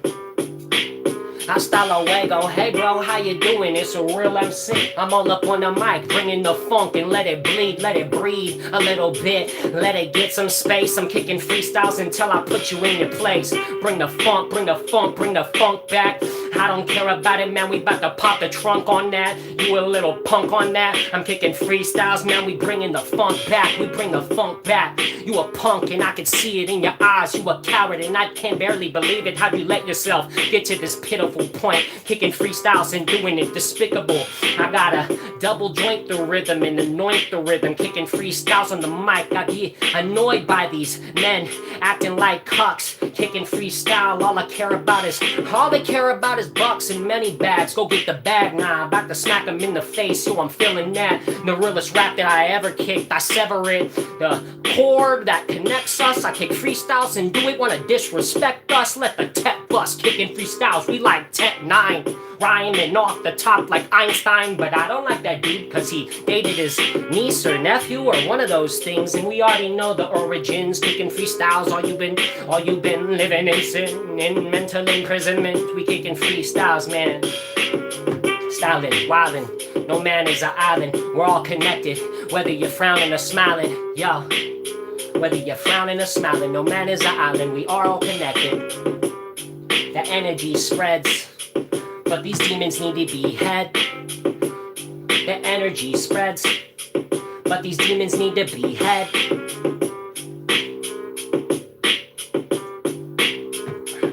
Hasta luego, hey bro, how you doing? It's a real MC. I'm all up on the mic, bringing the funk and let it bleed, let it breathe a little bit, let it get some space. I'm kicking freestyles until I put you in your place. Bring the funk, bring the funk, bring the funk back. I don't care about it, man, we about to pop the trunk on that. You a little punk on that. I'm kicking freestyles, man, we bringing the funk back. We bring the funk back. You a punk and I can see it in your eyes. You a coward and I can barely believe it. How you let yourself get to this pitiful point? Kicking freestyles and doing it despicable. I gotta double joint the rhythm and anoint the rhythm. Kicking freestyles on the mic. I get annoyed by these men acting like cucks. Kicking freestyle, all they care about is bucks and many bags. Go get the bag, nah, I'm about to smack them in the face. Yo, I'm feeling that. The realest rap that I ever kicked, I sever it. The cord that connects us, I kick freestyles and do it. Wanna disrespect us, let the tech bust. Kicking freestyles, we like Tech 9. Rhyming off the top like Einstein. But I don't like that dude, cause he dated his niece or nephew or one of those things. And we already know the origins. Kicking freestyles, all you been living in sin, in mental imprisonment. We kicking freestyles, man. Styling, wildin', no man is an island. We're all connected, whether you're frowning or smiling. Yo, whether you're frowning or smiling, no man is an island. We are all connected. The energy spreads, but these demons need to be had. The energy spreads, but these demons need to be had.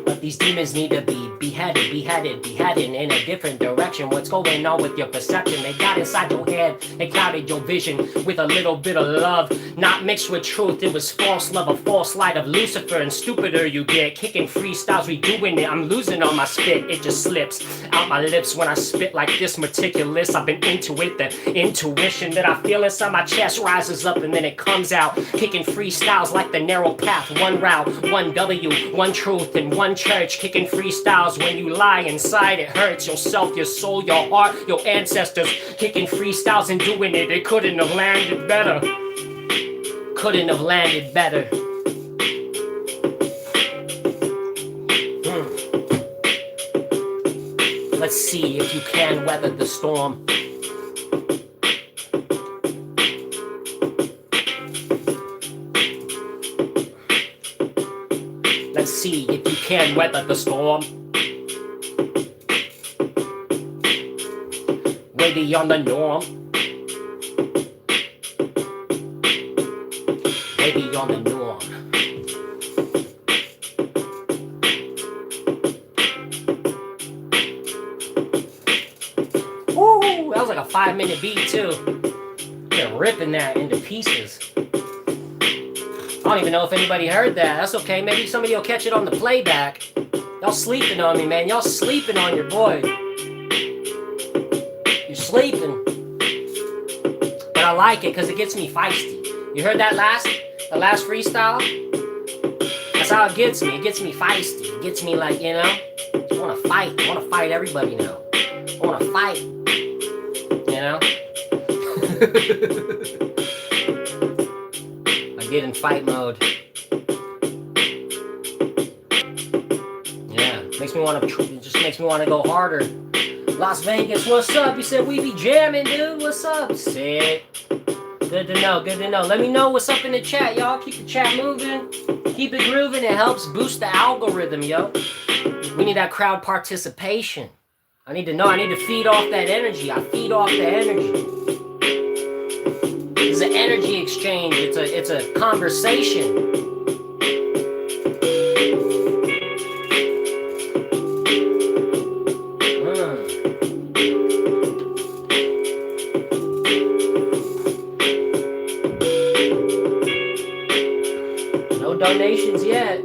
But these demons need to be beheaded in a different direction. What's going on with your perception? They got inside your head, they clouded your vision with a little bit of love, not mixed with truth. It was false love, a false light of Lucifer, and stupider you get. Kicking freestyles, redoing it. I'm losing all my spit, it just slips out my lips when I spit like this meticulous. I've been into it, the intuition that I feel inside my chest rises up and then it comes out. Kicking freestyles like the narrow path, one route, one W, one truth, and one church. Kicking freestyles when you lie inside, it hurts yourself, your soul, your heart, your ancestors. Kicking freestyles and doing it, it couldn't have landed better. Couldn't have landed better. Let's see if you can weather the storm. Let's see if you can weather the storm. Way beyond the norm. Way beyond the norm. Woo! That was like a 5-minute beat too. They're ripping that into pieces. I don't even know if anybody heard that. That's okay. Maybe somebody will catch it on the playback. Y'all sleeping on me, man. Y'all sleeping on your boy. You're sleeping. But I like it because it gets me feisty. You heard that the last freestyle? That's how it gets me. It gets me feisty. It gets me like, you know, I want to fight. I want to fight everybody now. I want to fight. You know? Get in fight mode. Yeah, makes me want to. Just makes me want to go harder. Las Vegas, what's up? You said we be jamming, dude. What's up? Sick. Good to know. Good to know. Let me know what's up in the chat, y'all. Keep the chat moving. Keep it grooving. It helps boost the algorithm, yo. We need that crowd participation. I need to know. I need to feed off that energy. I feed off the energy. It's an energy exchange. It's a conversation. No donations yet.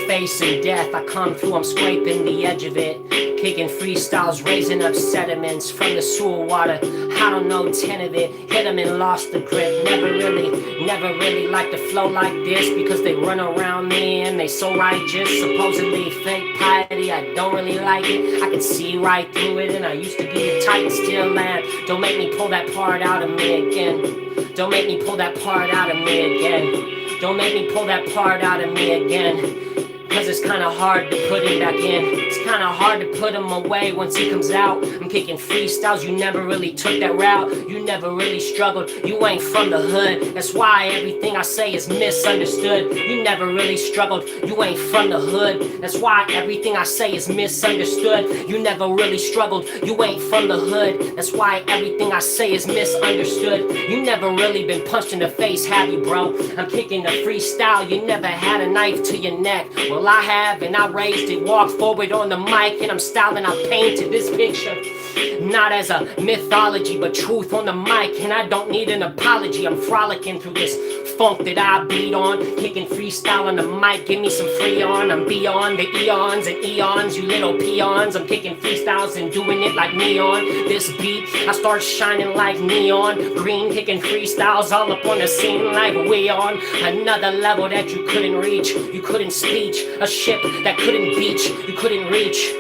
Facing death, I come through, I'm scraping the edge of it. Kicking freestyles, raising up sediments from the sewer water. I don't know 10 of it, hit them and lost the grip. Never really like to flow like this, because they run around me and they so righteous. Supposedly fake piety, I don't really like it. I can see right through it, and I used to be a tight and still am. Don't make me pull that part out of me again. Don't make me pull that part out of me again. Don't make me pull that part out of me again. Cause it's kinda hard to put him back in. It's kinda hard to put him away once he comes out. I'm kicking freestyles, you never really took that route. You never really struggled, you ain't from the hood. That's why everything I say is misunderstood. You never really struggled, you ain't from the hood. That's why everything I say is misunderstood. You never really struggled, you ain't from the hood. That's why everything I say is misunderstood. You never really been punched in the face, have you, bro? I'm kicking the freestyle, you never had a knife to your neck. Well, I have, and I raised it, walked forward on the mic, and I'm styling, I painted this picture. Not as a mythology, but truth on the mic, and I don't need an apology. I'm frolicking through this funk that I beat on, kicking freestyle on the mic, give me some free on. I'm beyond the eons and eons, you little peons. I'm kicking freestyles and doing it like neon. This beat, I start shining like neon green, kicking freestyles all up on the scene like we on another level that you couldn't reach. You couldn't speech, a ship that couldn't beach, you couldn't reach.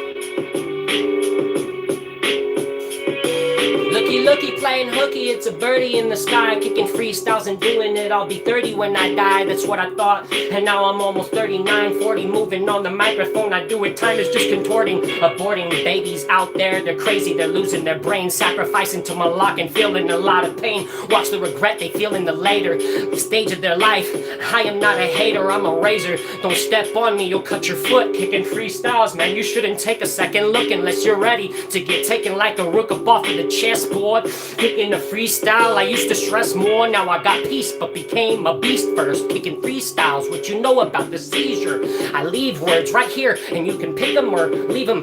Looky, playing hooky, it's a birdie in the sky, kicking freestyles and doing it. I'll be 30 when I die, that's what I thought. And now I'm almost 39, 40, moving on the microphone. I do it, time is just contorting. Aborting babies out there, they're crazy, they're losing their brains, sacrificing to Malak and feeling a lot of pain. Watch the regret they feel in the later stage of their life. I am not a hater, I'm a razor. Don't step on me, you'll cut your foot. Kicking freestyles, man, you shouldn't take a second look unless you're ready to get taken like a rook up off of the chessboard. Kicking the freestyle, I used to stress more, now I got peace, but became a beast first. Kicking freestyles, what you know about the seizure? I leave words right here, and you can pick them or leave them.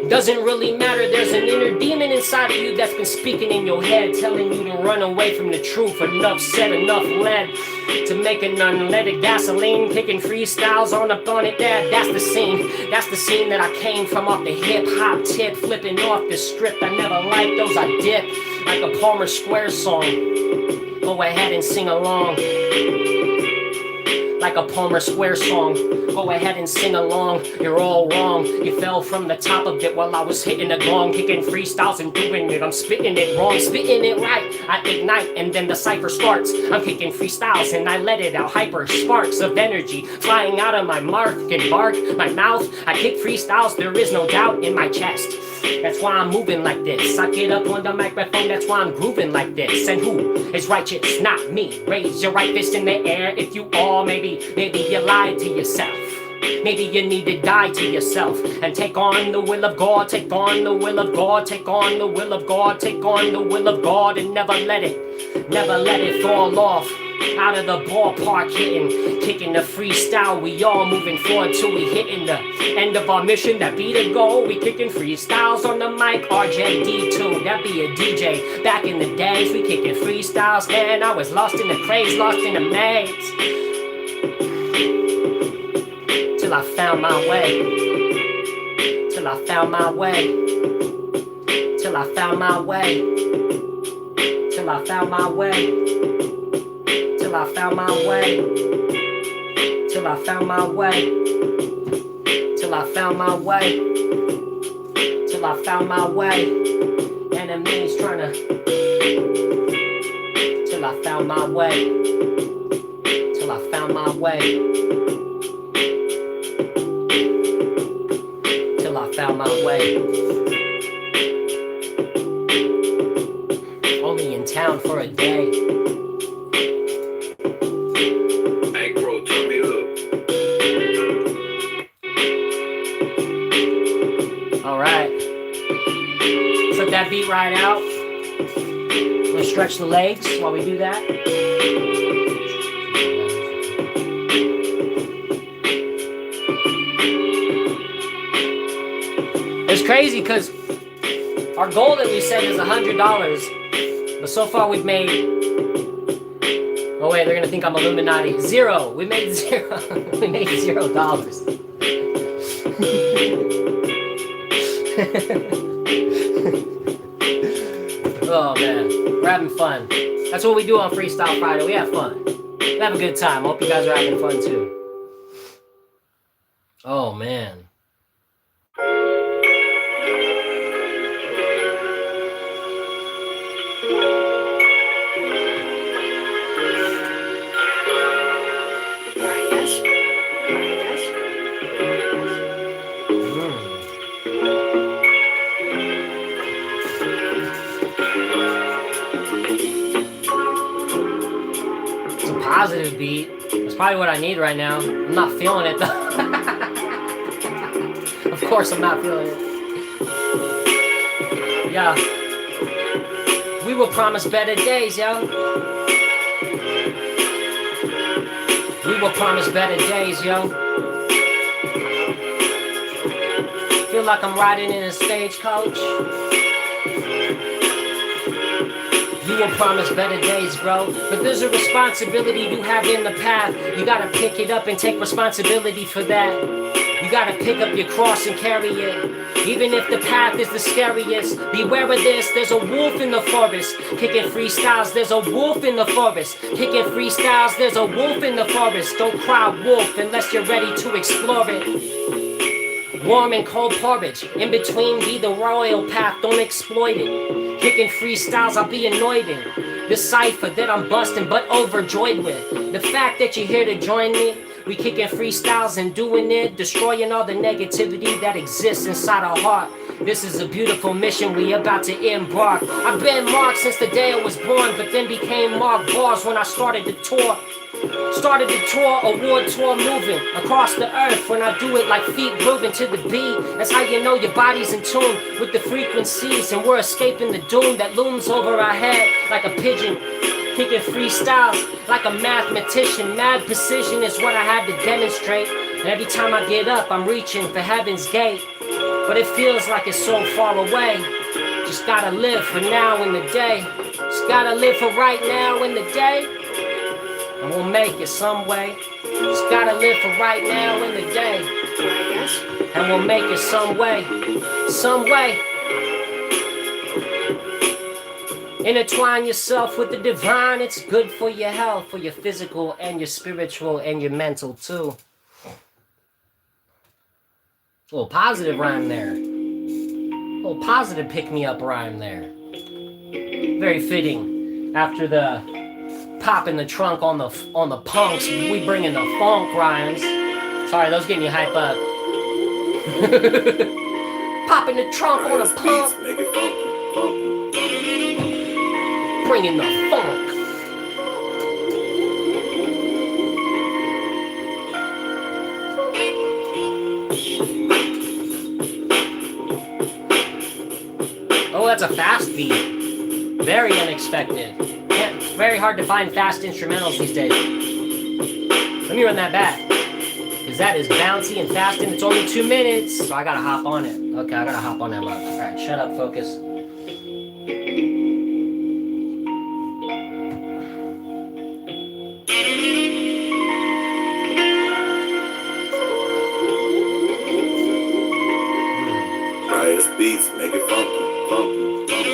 Doesn't really matter, there's an inner demon inside of you that's been speaking in your head, telling you to run away from the truth. Enough said, enough led to make an unleaded gasoline. Kicking freestyles on up on it, that's the scene. That's the scene that I came from, off the hip-hop tip. Flipping off the script, I never liked those, I dip. Like a Palmer Square song, go ahead and sing along. Like a Palmer Square song, go ahead and sing along. You're all wrong, you fell from the top of it while I was hitting the gong. Kicking freestyles and doing it, I'm spitting it wrong, spitting it right. I ignite and then the cypher starts. I'm kicking freestyles and I let it out. Hyper sparks of energy flying out of my marking bark, my mouth. I kick freestyles, there is no doubt in my chest. That's why I'm moving like this. I get up on the microphone, that's why I'm grooving like this. And who is righteous? Not me. Raise your right fist in the air if you are. Maybe you lied to yourself. Maybe you need to die to yourself and take on the will of God. Take on the will of God. Take on the will of God. Take on the will of God and never let it fall off. Out of the ballpark hitting, kicking the freestyle. We all moving forward till we hitting the end of our mission. That be the goal. We kicking freestyles on the mic. RJD2, that be a DJ. Back in the days, we kicking freestyles. And I was lost in the craze, lost in the maze. Till I found my way. Till I found my way. Till I found my way. Till I found my way. Till I found my way. Till I found my way. Till I found my way. Till I found my way. Enemies tryna. Till I found my way. Till I found my way. Till I found my way. Only in town for a day. That beat right out. I'm gonna stretch the legs while we do that. It's crazy because our goal that we set is $100, but so far we've made. Oh wait, they're gonna think I'm Illuminati. Zero. We made zero. We made $0. Oh man, we're having fun. That's what we do on Freestyle Friday. We have fun. We have a good time. Hope you guys are having fun too. Oh man. Positive beat. That's probably what I need right now. I'm not feeling it though. Of course I'm not feeling it. Yeah. We will promise better days, yo. We will promise better days, yo. Feel like I'm riding in a stagecoach. You will promise better days, bro. But there's a responsibility you have in the path. You gotta pick it up and take responsibility for that. You gotta pick up your cross and carry it. Even if the path is the scariest. Beware of this, there's a wolf in the forest. Kicking freestyles, there's a wolf in the forest. Kicking freestyles, there's a wolf in the forest. Don't cry wolf unless you're ready to explore it. Warm and cold porridge. In between be the royal path, don't exploit it. Kicking freestyles, I'll be annoyed in. The Cypher that I'm busting but overjoyed with. The fact that you're here to join me. We kicking freestyles and doing it. Destroying all the negativity that exists inside our heart. This is a beautiful mission we about to embark. I've been Mark since the day I was born, but then became Mark Bars when I started to tour. Started the tour, award tour moving across the earth when I do it like feet grooving to the beat. That's how you know your body's in tune with the frequencies, and we're escaping the doom that looms over our head like a pigeon. Kicking freestyles like a mathematician. Mad precision is what I had to demonstrate. And every time I get up, I'm reaching for heaven's gate. But it feels like it's so far away. Just gotta live for now in the day. Just gotta live for right now in the day. And we'll make it some way. Just gotta live for right now in the day. And we'll make it some way. Some way. Intertwine yourself with the divine. It's good for your health, for your physical and your spiritual and your mental too. A little positive rhyme there. A little positive pick-me-up rhyme there. Very fitting. After the pop in the trunk on the punks, we bring in the funk rhymes. Sorry, those getting you hype up. Pop in the trunk on the punk. Make it funky, funky. Bring in the funk. Oh, that's a fast beat. Very unexpected. It's very hard to find fast instrumentals these days. Let me run that back. Because that is bouncy and fast and it's only 2 minutes. So I gotta hop on it. Okay, I gotta hop on that love. Alright, shut up, focus. Beats, make it funky, funky.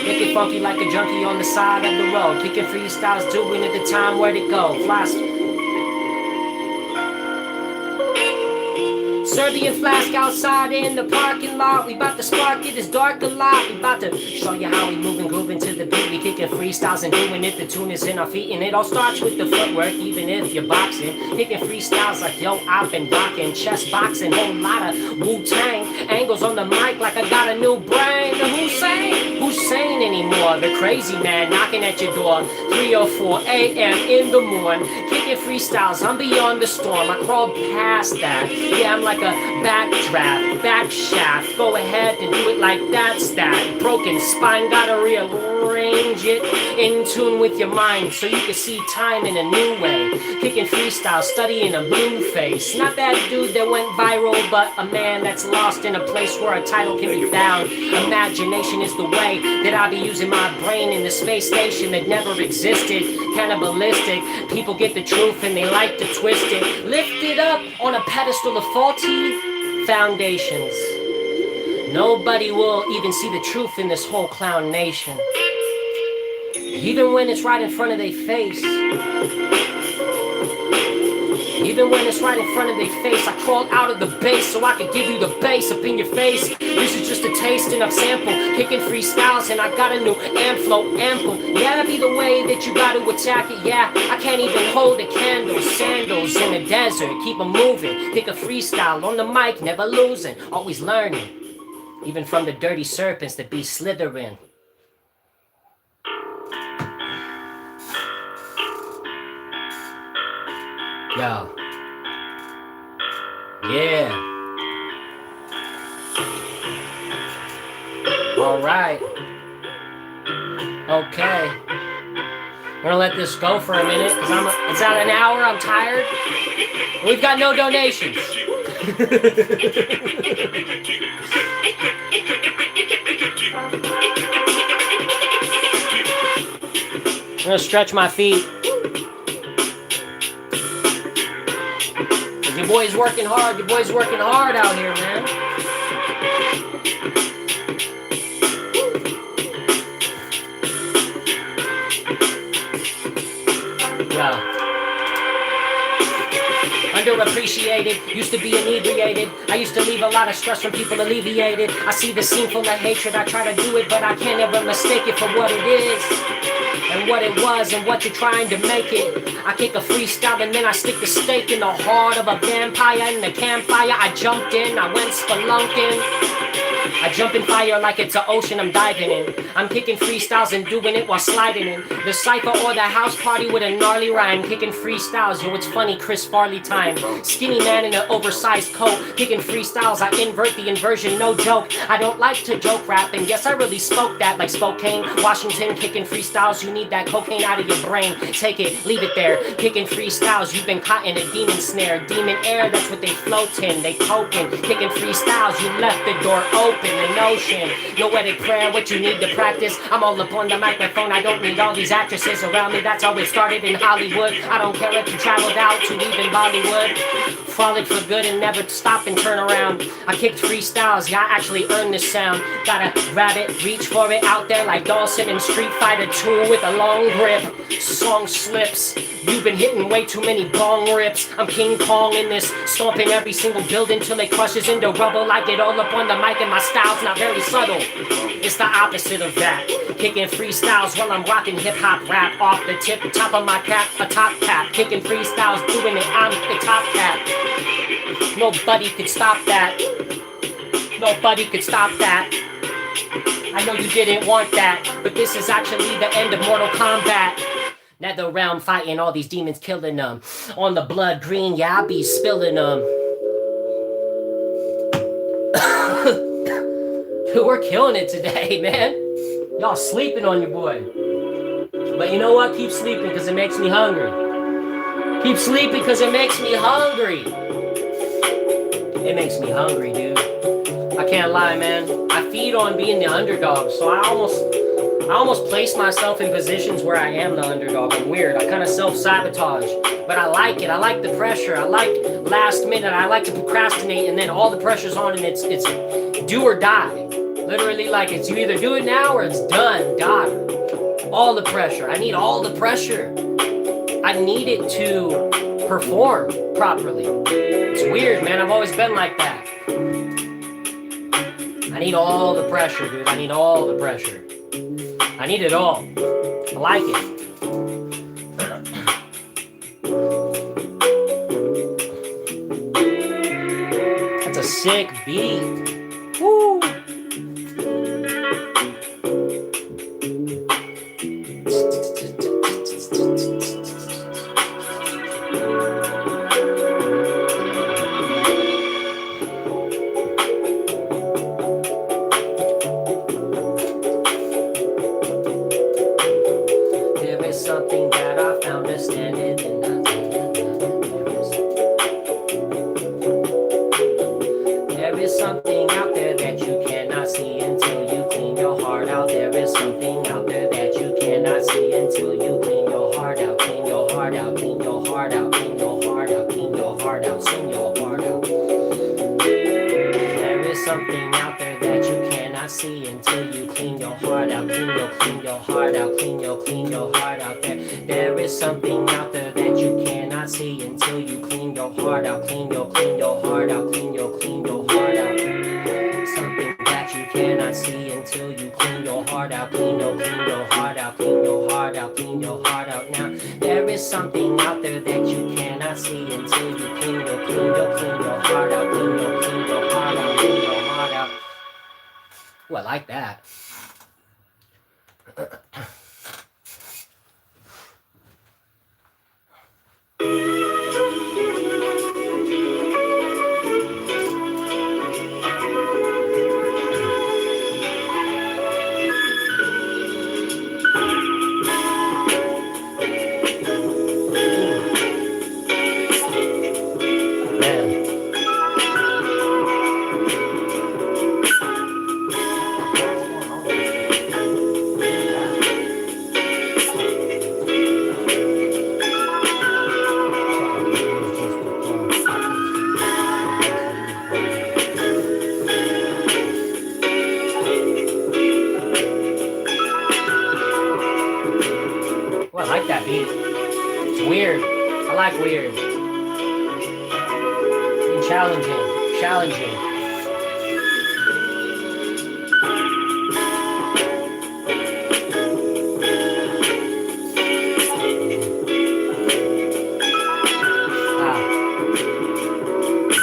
Make it funky like a junkie on the side of the road. Kicking freestyles, doing it the time where to go. Flask. Serbian flask outside in the parking lot. We bout to spark it, it's dark a lot. We bout to show you how we moving, grooving to the beat. We kicking freestyles and doing it. The tune is in our feet, and it all starts with the footwork. Even if you're boxing, kicking freestyles like yo, I've been rocking, chest boxing, whole lot of Wu-Tang angles on the mic like I got a new brain. The who's sane anymore? The crazy man knocking at your door, 3 or 4 a.m. in the morning, kicking freestyles. I'm beyond the storm. I crawled past that. Yeah, I'm like a backdraft, back shaft. Go ahead and do it like that's that. Broken spine, gotta rearrange it in tune with your mind so you can see time in a new way. Kicking freestyle, studying a blue face. Not that dude that went viral, but a man that's lost in a place where a title can be found. Imagination is the way that I be using my brain in the space station that never existed. Cannibalistic, people get the truth and they like to twist it. Lift it up on a pedestal of faulty foundations. Nobody will even see the truth in this whole clown nation. Even when it's right in front of their face. Even when it's right in front of their face. I crawled out of the base so I could give you the bass up in your face. This is just a taste and a sample. Kicking freestyles and I got a new amp flow ample. Yeah, that be the way that you gotta attack it. Yeah, I can't even hold a candle. Sandals in the desert, keep 'em moving. Kick a freestyle on the mic, never losing. Always learning. Even from the dirty serpents that be slithering. Yo. Yeah. All right. Okay. We're gonna let this go for a minute because it's at an hour. I'm tired. We've got no donations. I'm gonna stretch my feet. Your boy's working hard. Your boy's working hard out here, man. Yeah. Underappreciated. appreciated. Used to be inebriated. I used to leave a lot of stress from people alleviated. I see the scene full of hatred. I try to do it, but I can't ever mistake it for what it is. And what it was and what you're trying to make it. I kick a freestyle and then I stick the stake in the heart of a vampire. In the campfire I jumped in, I went spelunking. I jump in fire like it's an ocean I'm diving in. I'm kicking freestyles and doing it while sliding in the Cypher or the house party with a gnarly rhyme. Kicking freestyles, yo, it's funny, Chris Farley time. Skinny man in an oversized coat. Kicking freestyles, I invert the inversion, no joke. I don't like to joke rap, and yes, I really spoke that like Spokane, Washington. Kicking freestyles, you need that cocaine out of your brain. Take it, leave it there. Kicking freestyles, you've been caught in a demon snare. Demon air, that's what they float in, they token. Kicking freestyles, you left the door open. An ocean, noetic prayer, what you need to practice. I'm all up on the microphone, I don't need all these actresses around me. That's how it started in Hollywood. I don't care if you traveled out to even Bollywood. Frolic for good and never stop and turn around. I kicked freestyles, yeah, I actually earned this sound. Gotta grab it, reach for it out there like Dawson in Street Fighter 2 with a long grip. Song slips. You've been hitting way too many bong rips. I'm King Kong in this, stomping every single building till it crushes into rubble. I get all up on the mic and my style's not very subtle. It's the opposite of that. Kicking freestyles while I'm rocking hip-hop rap. Off the tip, top of my cap, a top cap. Kicking freestyles, doing it, I'm the top cat. Nobody could stop that. Nobody could stop that. I know you didn't want that, but this is actually the end of Mortal Kombat. Nether realm fighting all these demons, killing them. On the blood green, yeah, I be spilling them. We're killing it today, man. Y'all sleeping on your boy. But you know what? Keep sleeping because it makes me hungry. Keep sleeping because it makes me hungry. It makes me hungry, dude. I can't lie, man. I feed on being the underdog, so I almost place myself in positions where I am the underdog. I'm weird. I kind of self-sabotage. But I like it. I like the pressure. I like last minute. I like to procrastinate, and then all the pressure's on, and it's do or die. Literally, like, it's you either do it now or it's done. Die. All the pressure. I need all the pressure. I need it to perform properly. It's weird, man. I've always been like that. I need all the pressure, dude. I need all the pressure. I need it all. I like it. That's a sick beat. Woo! Something that I found a standing in nothing. There is something out there that you cannot see until you clean your heart out. There is something out there that you cannot see until you clean your heart out. Clean your heart out, clean your heart out, clean your heart out, clean your heart out, sing your heart out. There is something out there that you cannot see until you clean your heart out. Clean your heart out, clean your heart out. There is something out there that you cannot see until you clean your heart out. Clean your heart out, clean your heart out. Something that you cannot see until you clean your heart out. Clean your heart out, clean your heart out, clean your heart out. Now there is something out there that you cannot see until you clean your heart out. Clean your heart out, clean your heart out. Ooh, I like that. Well, I like that beat. It's weird. I like weird. Challenging.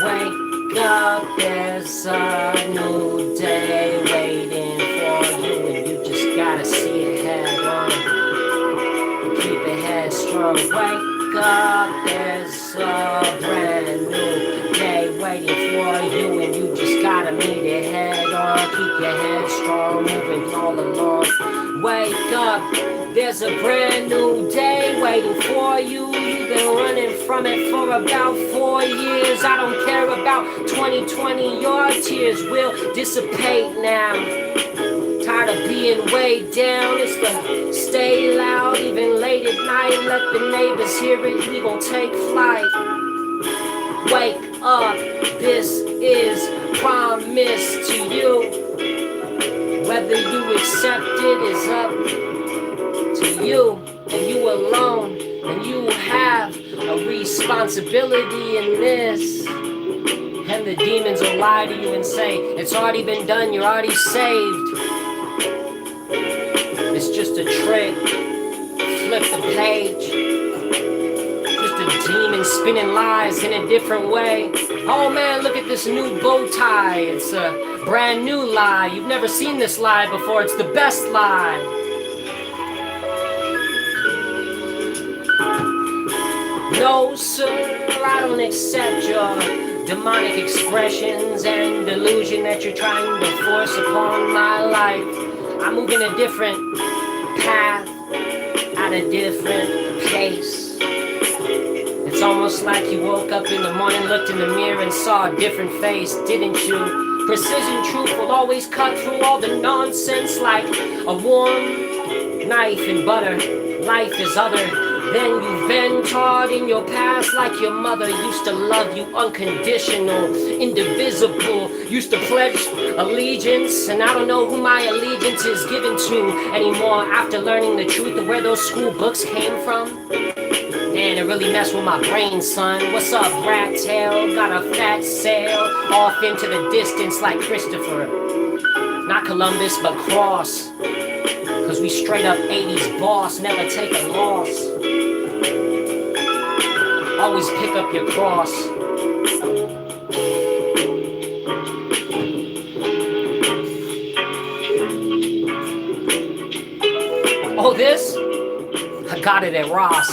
Wake up, there's a new day waiting for you, and you just gotta see it head on. Keep it headstrong. Wake up, there's a brand new day waiting for you, and you just gotta meet it head on. Keep your head strong, moving all along. Wake up, there's a brand new day waiting for you. You've been running from it for about 4 years. I don't care about 2020, your tears will dissipate now. Tired of being weighed down, it's the stay loud, even late at night. Let the neighbors hear it, we gon' take flight. Wake up, this is promise to you. Whether you accept it is up to you, and you alone, and you have a responsibility in this. And the demons will lie to you and say, it's already been done, you're already saved. It's just a trick, flip the page. Just a demon spinning lies in a different way. Oh man, look at this new bow tie. It's a brand new lie. You've never seen this lie before. It's the best lie. No, sir, I don't accept your demonic expressions and delusion that you're trying to force upon my life. I'm moving a different path at a different pace. It's almost like you woke up in the morning, looked in the mirror and saw a different face, didn't you? Precision truth will always cut through all the nonsense like a warm knife and butter. Life is other than you've been taught in your past, like your mother used to love you unconditional, indivisible, used to pledge allegiance, and I don't know who my allegiance is given to anymore after learning the truth of where those school books came from. Man, it really messed with my brain, son. What's up, rat tail? Got a fat sail off into the distance like Christopher. Not Columbus, but Cross. Cause we straight up 80s boss, never take a loss. Always pick up your cross. Oh, this? I got it at Ross.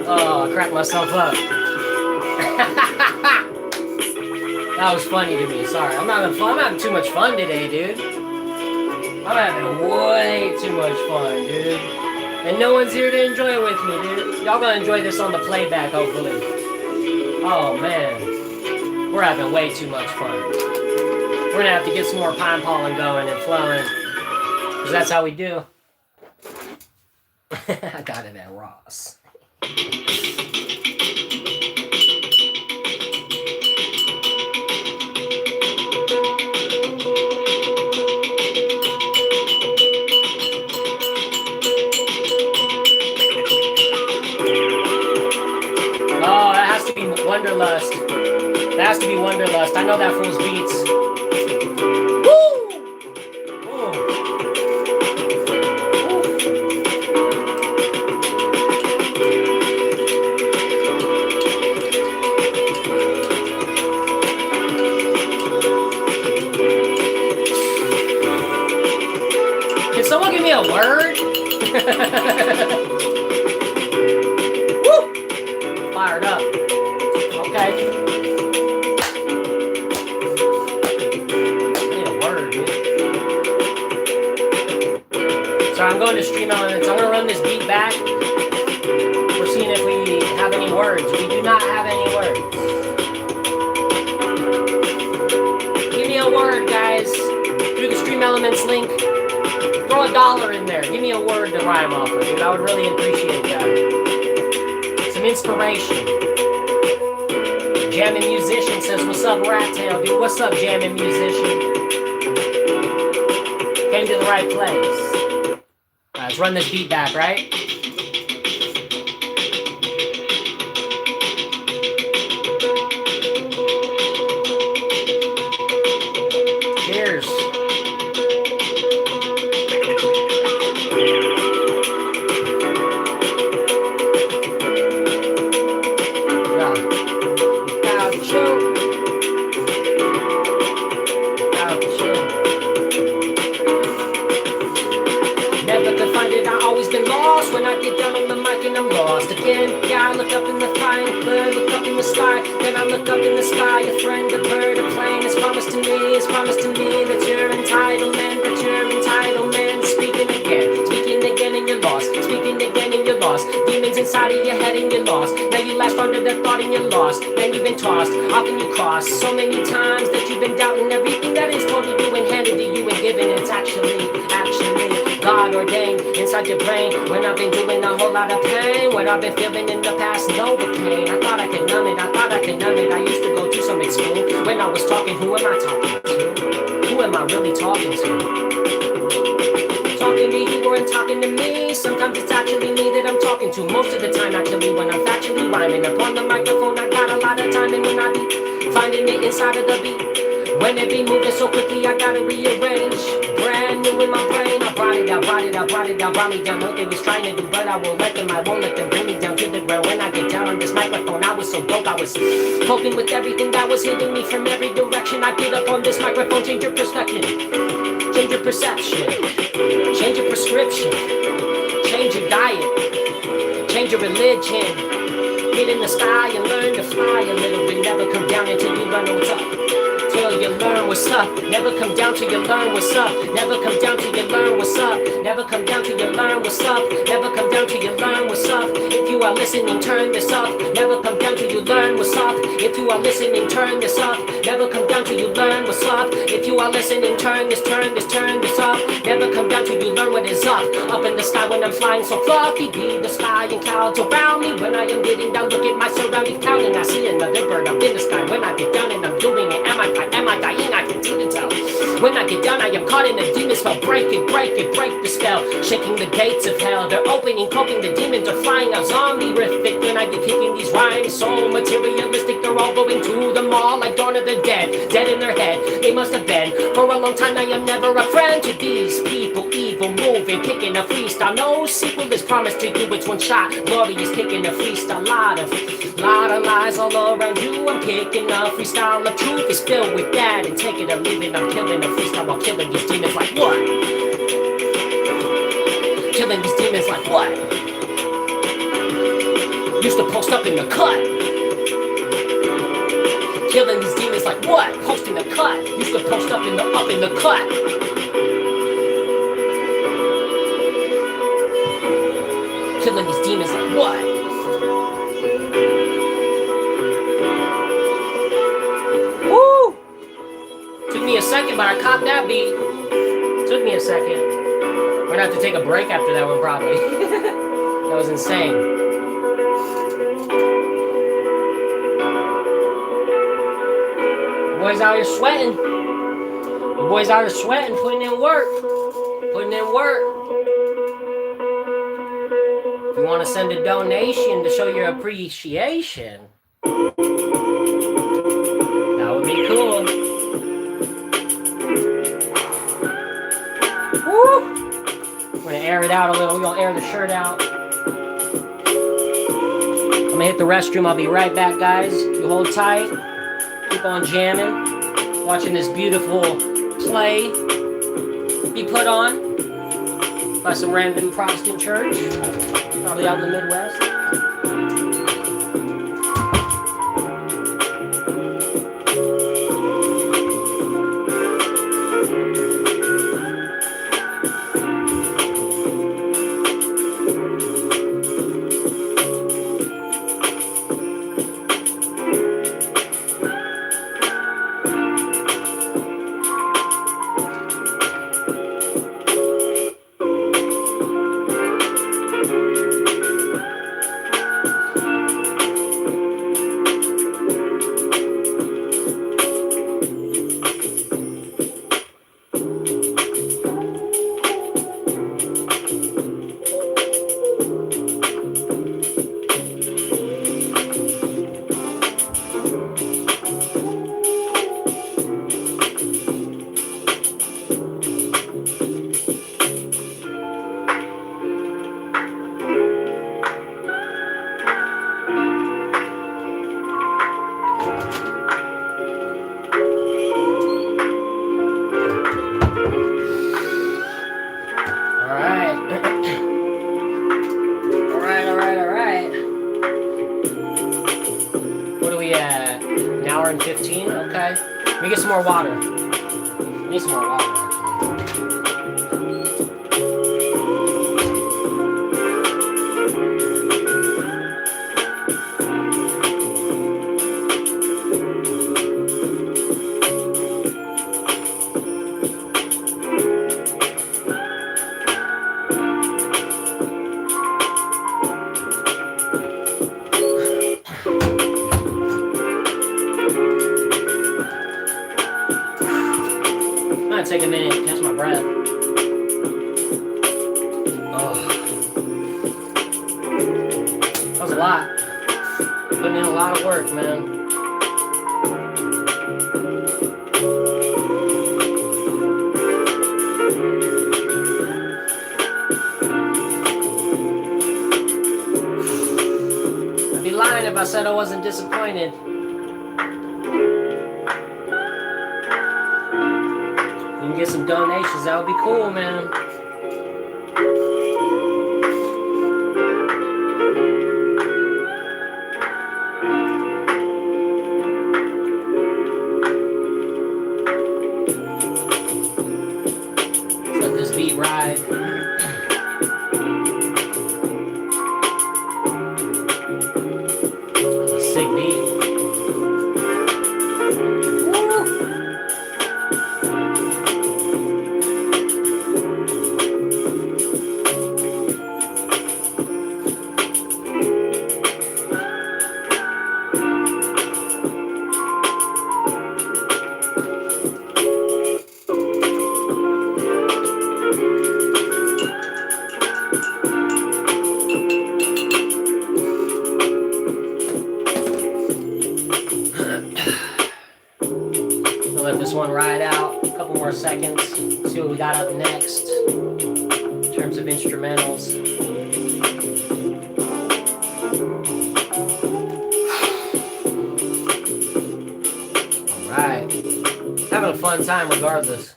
Oh, I cracked myself up. That was funny to me, sorry. I'm having too much fun today, dude. I'm having way too much fun, dude. And no one's here to enjoy it with me, dude. Y'all gonna enjoy this on the playback, hopefully. Oh, man. We're having way too much fun. We're gonna have to get some more pine pollen going and flowing. Because that's how we do. I got it at Ross. Wanderlust. That has to be Wanderlust. I know that fool's beats. Woo! Can someone give me a word? Woo! Fired up. Okay. I need a word, dude. So I'm going to stream elements. I'm going to run this beat back. We're seeing if we have any words. We do not have any words. Give me a word, guys. Through the stream elements link. Throw $1 in there. Give me a word to rhyme off of, dude. I would really appreciate that. Some inspiration. Jammin' Musician says, what's up, Rat Tail? Dude, what's up, Jammin' Musician? Came to the right place. Let's run this beat back, right? without you. Never could find it, I always been lost. When I get down on the mic and I'm lost again. Yeah, I look up in the fire, bird, look up in the sky. Then I look up in the sky, a friend, a bird, a plane. It's promised to me that you're entitlement, Speaking again and you're lost. Speaking again and you're lost. Demons inside of your head and you're lost. Now you latched onto the thought and you're lost. Then you've been tossed, off and you cross. So many times that you've been doubting everything that is told to you and handed to you and given. It's actually God ordained inside your brain. When I've been doing a whole lot of pain, what I've been feeling in the past, Novocaine. I thought I could numb it, I used to go to some school. When I was talking, who am I talking to? Who am I really talking to? Talking to you or talking to me. Sometimes it's actually me that I'm talking to. Most of the time actually when I'm factually rhyming upon the microphone, I got a lot of time. And when I be finding it inside of the beat, when it be moving so quickly, I gotta rearrange. Brand new in my brain, I brought it out, brought me down. What they was trying to do, but I won't let them bring me down to the ground. When I get down on this microphone, I was so dope, I was coping with everything that was hitting me from every direction. I get up on this microphone, change your perspective, change your perception, change your prescription, change your diet, change your religion. Get in the sky and learn to fly a little bit. Never come down until you learn what's up. Till you learn what's up. Never come down till you learn what's up. Never come down till you learn what's up. Never come down till you learn what's up. Never come down till you learn what's up. If you are listening, turn this up. Never come down till you learn what's up. If you are listening, turn this up. Never come down till you learn what's up. If you are listening, turn this up. Never come down till you learn what is up. Up in the sky when I'm flying so fluffy, be the sky and clouds around me. When I am getting down, look at my surrounding counting. I see another bird up in the sky. When I get down and I'm doing it, am I dying? I continue to tell. When I get down, I am caught in a demon spell. Break the spell. Shaking the gates of hell. They're opening, coping. The demons are flying out zombie-rific. When I get kicking these rhymes, so materialistic. They're all going to the mall like Dawn of the Dead. Dead in their head, they must have been. For a long time, I am never a friend to these people. Evil, moving, kicking a freestyle. No sequel is promised to you. It's one shot. Glory is kicking a freestyle. Lot of lies all around you. I'm kicking a freestyle. The truth is filled with that. And take it or leave it. I'm killing a freestyle while killing these demons like what? Killing these demons like what? Used to post up in the cut. Killing these demons like what? Posting the cut. Used to post up in the cut. Killing these demons like what? Woo! Took me a second, but I caught that beat. Took me a second. We're gonna have to take a break after that one, probably. That was insane. Boys out here sweating. The boys out here sweating, putting in work. If you want to send a donation to show your appreciation, that would be cool. Woo! We're gonna air it out a little. We're gonna air the shirt out. I'm gonna hit the restroom. I'll be right back, guys. You hold tight. Keep on jamming. Watching this beautiful play be put on by some random Protestant church, probably out in the Midwest. we at? An hour and 15? Okay. Let me get some more water. I need some more water. Take a minute, catch my breath. Oh, that was a lot. Putting in a lot of work, man. I'd be lying if I said I wasn't disappointed. Get some donations, that would be cool, man. Let this beat ride. That's a sick beat. One ride out, a couple more seconds, see what we got up next in terms of instrumentals. All right, having a fun time regardless.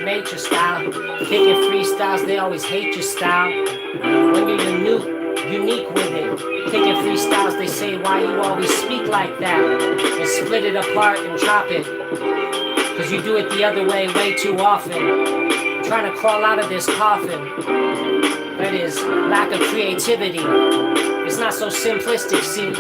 Nature style, kicking freestyles, they always hate your style. When you're unique with it, kicking freestyles, they say why you always speak like that, and split it apart and chop it, cause you do it the other way too often, trying to crawl out of this coffin. That is lack of creativity. It's not so simplistic, see.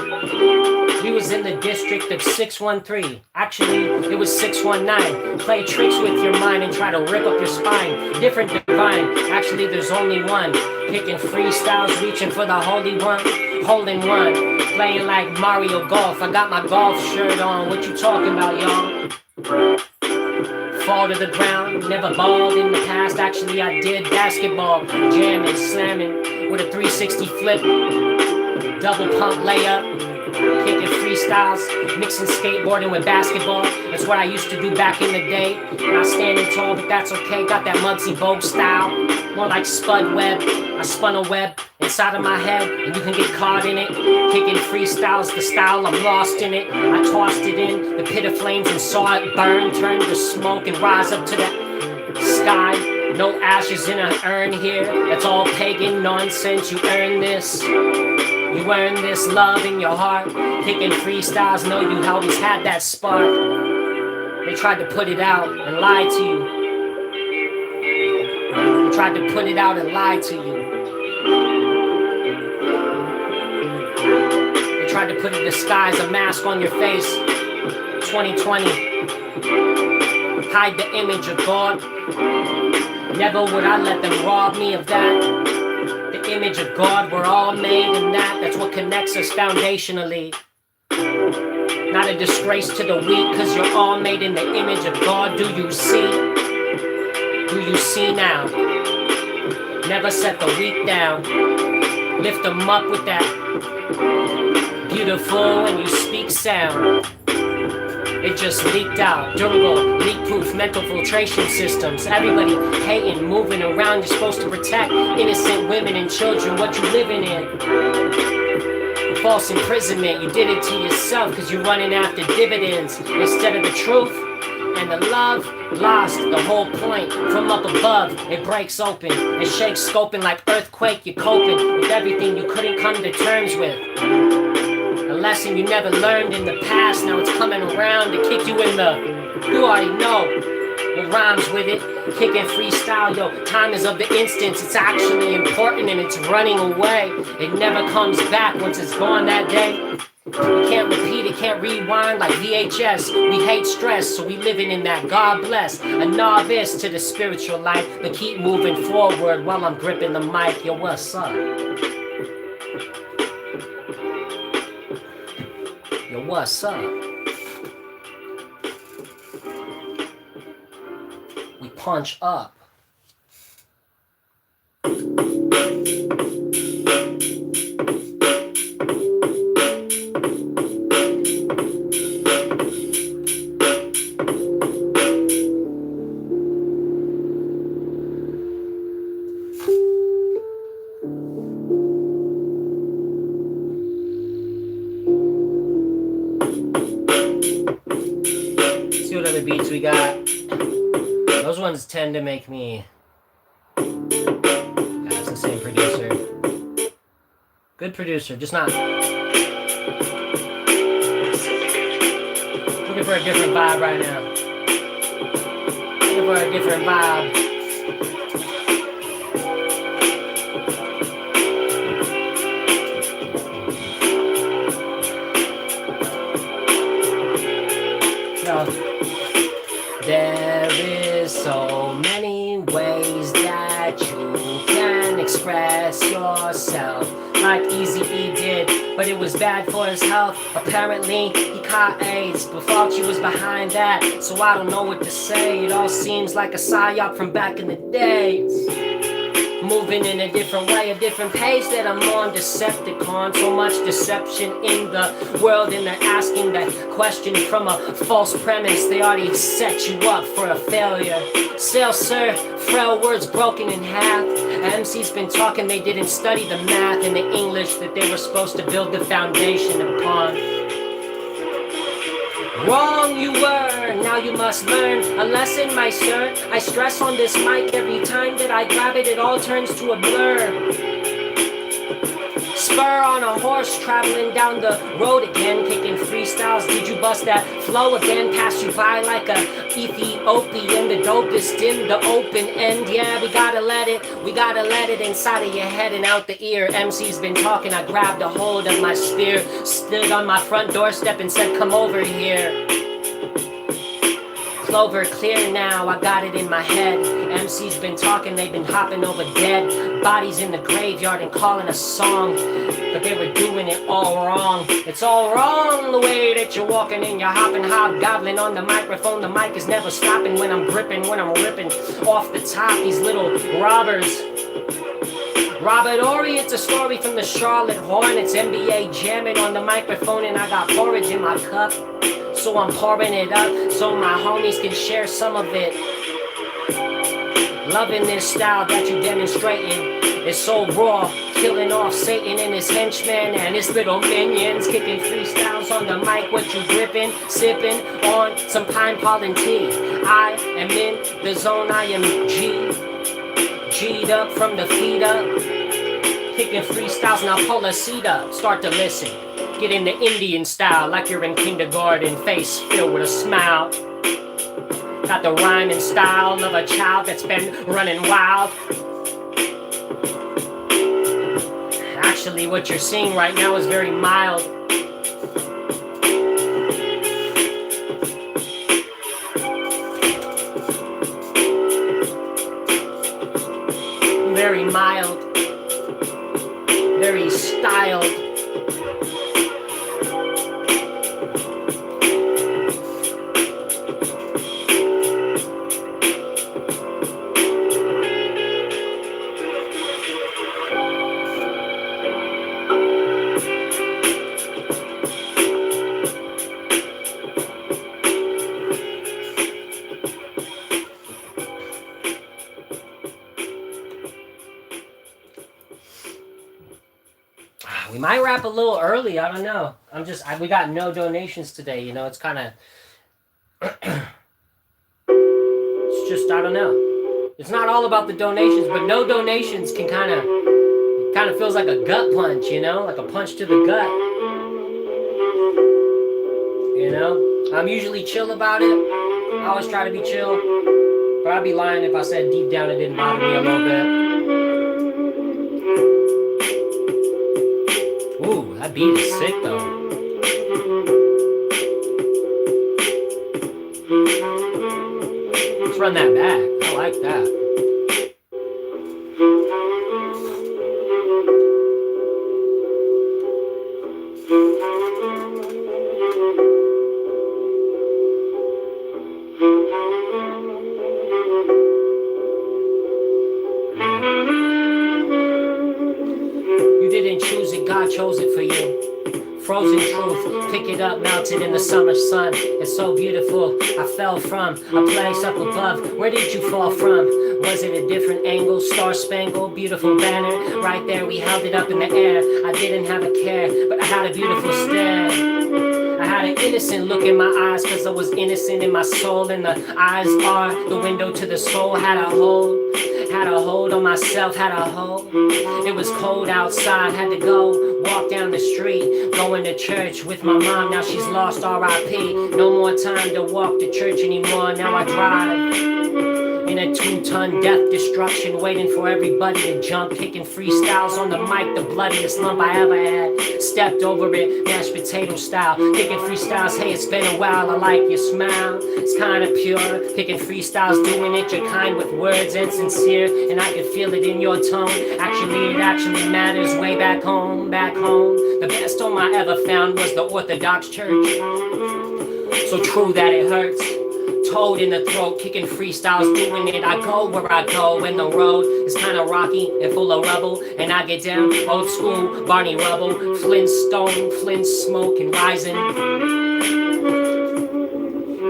We was in the district of 613. Actually, it was 619. Play tricks with your mind and try to rip up your spine. Different divine. Actually, there's only one. Kicking freestyles, reaching for the holy one. Holding one. Playing like Mario Golf. I got my golf shirt on. What you talking about, y'all? Fall to the ground. Never balled in the past. Actually, I did basketball. Jamming, slamming with a 360 flip. Double pump layup. Kicking freestyles, mixing skateboarding with basketball. That's what I used to do back in the day. Not standing tall, but that's okay. Got that Muggsy Bogues style. More like Spud Webb. I spun a web inside of my head, and you can get caught in it. Kicking freestyles, the style, I'm lost in it. I tossed it in the pit of flames and saw it burn, turn to smoke and rise up to the sky. No ashes in an urn here. That's all pagan nonsense. You earn this. You earn this love in your heart. Kicking freestyles, know you always had that spark. They tried to put it out and lie to you. They tried to put it out and lie to you. They tried to put a disguise, a mask on your face. 2020. Hide the image of God. Never would I let them rob me of that. The image of God, we're all made in that. That's what connects us foundationally. Not a disgrace to the weak, cause you're all made in the image of God. Do you see? Do you see now? Never set the weak down. Lift them up with that beautiful when you speak sound. it just leaked out. Durable, leak-proof mental filtration systems. Everybody hating, moving around. You're supposed to protect innocent women and children. What you living in? False imprisonment. You did it to yourself because you're running after dividends instead of the truth. And the love lost the whole point. From up above, it breaks open. It shakes scoping like earthquake. You're coping with everything you couldn't come to terms with. A lesson you never learned in the past. Now it's coming around to kick you in the... You already know. It rhymes with it. Kicking freestyle, yo. Time is of the instance. It's actually important and it's running away. It never comes back once it's gone that day. We can't repeat it, can't rewind like VHS. We hate stress, so we living in that. God bless. A novice to the spiritual life, but keep moving forward while I'm gripping the mic. Yo, what's up? Yo, what's up? We punch up. See what other beats we got. Those ones tend to make me... Yeah, it's the same producer. Good producer, just not... Looking for a different vibe right now. Looking for a different vibe. There is so many ways that you can express yourself, like Eazy-E did, but it was bad for his health. Apparently, he caught AIDS, but Fauci was behind that, so I don't know what to say. It all seems like a psyop from back in the days. Moving in a different way, a different pace that I'm on. Decepticon, so much deception in the world, and they're asking that question from a false premise. They already set you up for a failure. Still, sir, frail words broken in half. MC's been talking, they didn't study the math and the English that they were supposed to build the foundation upon. Wrong you were, now you must learn a lesson, my sir. I stress on this mic every time that I grab it, it all turns to a blur. Spur on a horse, traveling down the road again, kicking freestyles. Did you bust that flow again? Pass you by like a Ethiopian, the dopest in the open end. Yeah, we gotta let it inside of your head and out the ear. MC's been talking, I grabbed a hold of my spear, stood on my front doorstep and said, come over here. Clover clear now, I got it in my head. MC's been talking, they've been hopping over dead bodies in the graveyard and calling a song, but they were doing it all wrong. It's all wrong the way that you're walking and you're hopping, hobgoblin on the microphone. The mic is never stopping when I'm gripping, when I'm ripping off the top. These little robbers. Robert Ory, it's a story from the Charlotte Hornets. NBA jamming on the microphone and I got porridge in my cup, so I'm pouring it up so my homies can share some of it. Loving this style that you demonstrating. It's so raw, killing off Satan and his henchmen and his little minions, kicking freestyles on the mic. What you gripping, sipping on some pine pollen tea. I am in the zone, I am G'd up from the feet up, kicking freestyles. Now pull a seat up, start to listen. Get in the Indian style like you're in kindergarten, face filled with a smile. Got the rhyming style of a child that's been running wild. Actually, what you're seeing right now is very mild. Very mild. Very styled. We might wrap a little early. I don't know. We got no donations today. You know, it's kind of. It's just, I don't know. It's not all about the donations, but no donations can kind of feels like a gut punch, you know, like a punch to the gut. You know, I'm usually chill about it. I always try to be chill, but I'd be lying if I said deep down it didn't bother me a little bit. Ooh, that beat is sick though. Let's run that back. I like that. You didn't choose it, God chose it for you. Frozen truth, pick it up, melted in the summer sun. It's so beautiful, I fell from a place up above. Where did you fall from? Was it a different angle? Star spangled, beautiful banner. Right there, we held it up in the air. I didn't have a care, but I had a beautiful stare. I had an innocent look in my eyes, cause I was innocent in my soul. And the eyes are the window to the soul. Had a hold on myself, had a hold. It was cold outside, had to go walk down the street. Going to church with my mom, now she's lost, R.I.P. No more time to walk to church anymore, now I drive in a 2-ton death destruction, waiting for everybody to jump, kicking freestyles on the mic, the bloodiest lump I ever had. Stepped over it, mashed potato style, kicking freestyles. Hey, it's been a while, I like your smile. It's kinda pure, kicking freestyles, doing it your kind with words and sincere, and I can feel it in your tone. It actually matters. Way back home. The best home I ever found was the Orthodox Church. So true that it hurts. Toad in the throat, kicking freestyles, doing it. I go where I go, and the road is kinda rocky and full of rubble. And I get down, old school, Barney Rubble, Flintstone, Flint smoke and rising.